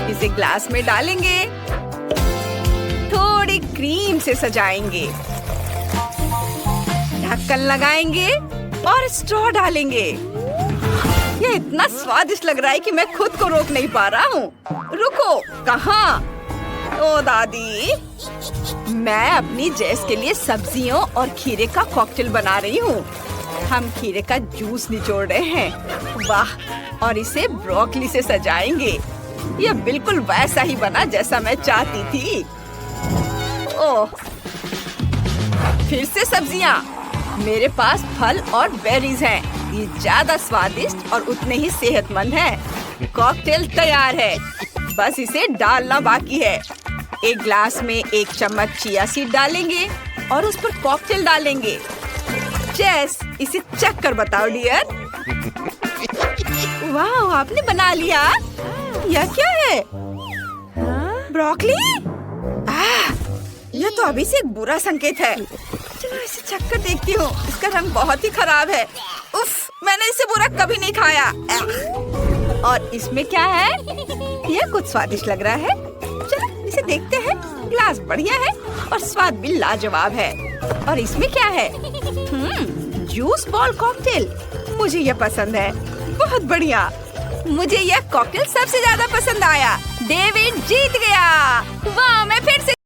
इसे ग्लास में डालेंगे, थोड़ी क्रीम से सजाएंगे, ढक्कन लगाएंगे और स्ट्रॉ डालेंगे। ये इतना स्वादिष्ट लग रहा है कि मैं खुद को रोक नहीं पा रहा हूँ। रुको, कहाँ? ओ दादी, मैं अपनी जेस के लिए सब्जियों और खीरे का कॉकटेल बना रही हूँ। हम खीरे का जूस निचोड़ रहे हैं। वाह! और इसे ब्रोकली से सजाएंगे। यह बिल्कुल वैसा ही बना जैसा मैं चाहती थी। ओह! फिर से सब्जियाँ। मेरे पास फल और बेरीज हैं। ये ज्यादा स्वादिष्ट और उतने ही सेहतमंद हैं। कॉकटेल तैयार है, बस इसे डालना बाकी है। एक ग्लास में 1 चम्मच चिया सीड डालेंगे और उस पर कॉकटेल डालेंगे। जेस, इसे चख कर बताओ डियर। वाह, आपने बना लिया। यह क्या है? ब्रोकली? यह तो अभी से एक बुरा संकेत है। चलो इसे चख कर देखती हूँ। इसका रंग बहुत ही खराब है। उफ, मैंने इसे बुरा कभी नहीं खाया। और इसमें क्या है? यह कुछ स्वादिष्ट लग रहा है। चलो इसे देखते हैं। ग्लास बढ़िया है और स्वाद भी लाजवाब है। और इसमें क्या है? Juice ball cocktail. मुझे यह पसंद है। बहुत बढ़िया। मुझे यह कॉकटेल सबसे ज्यादा पसंद आया। डेविड जीत गया। वाह, मैं फिर से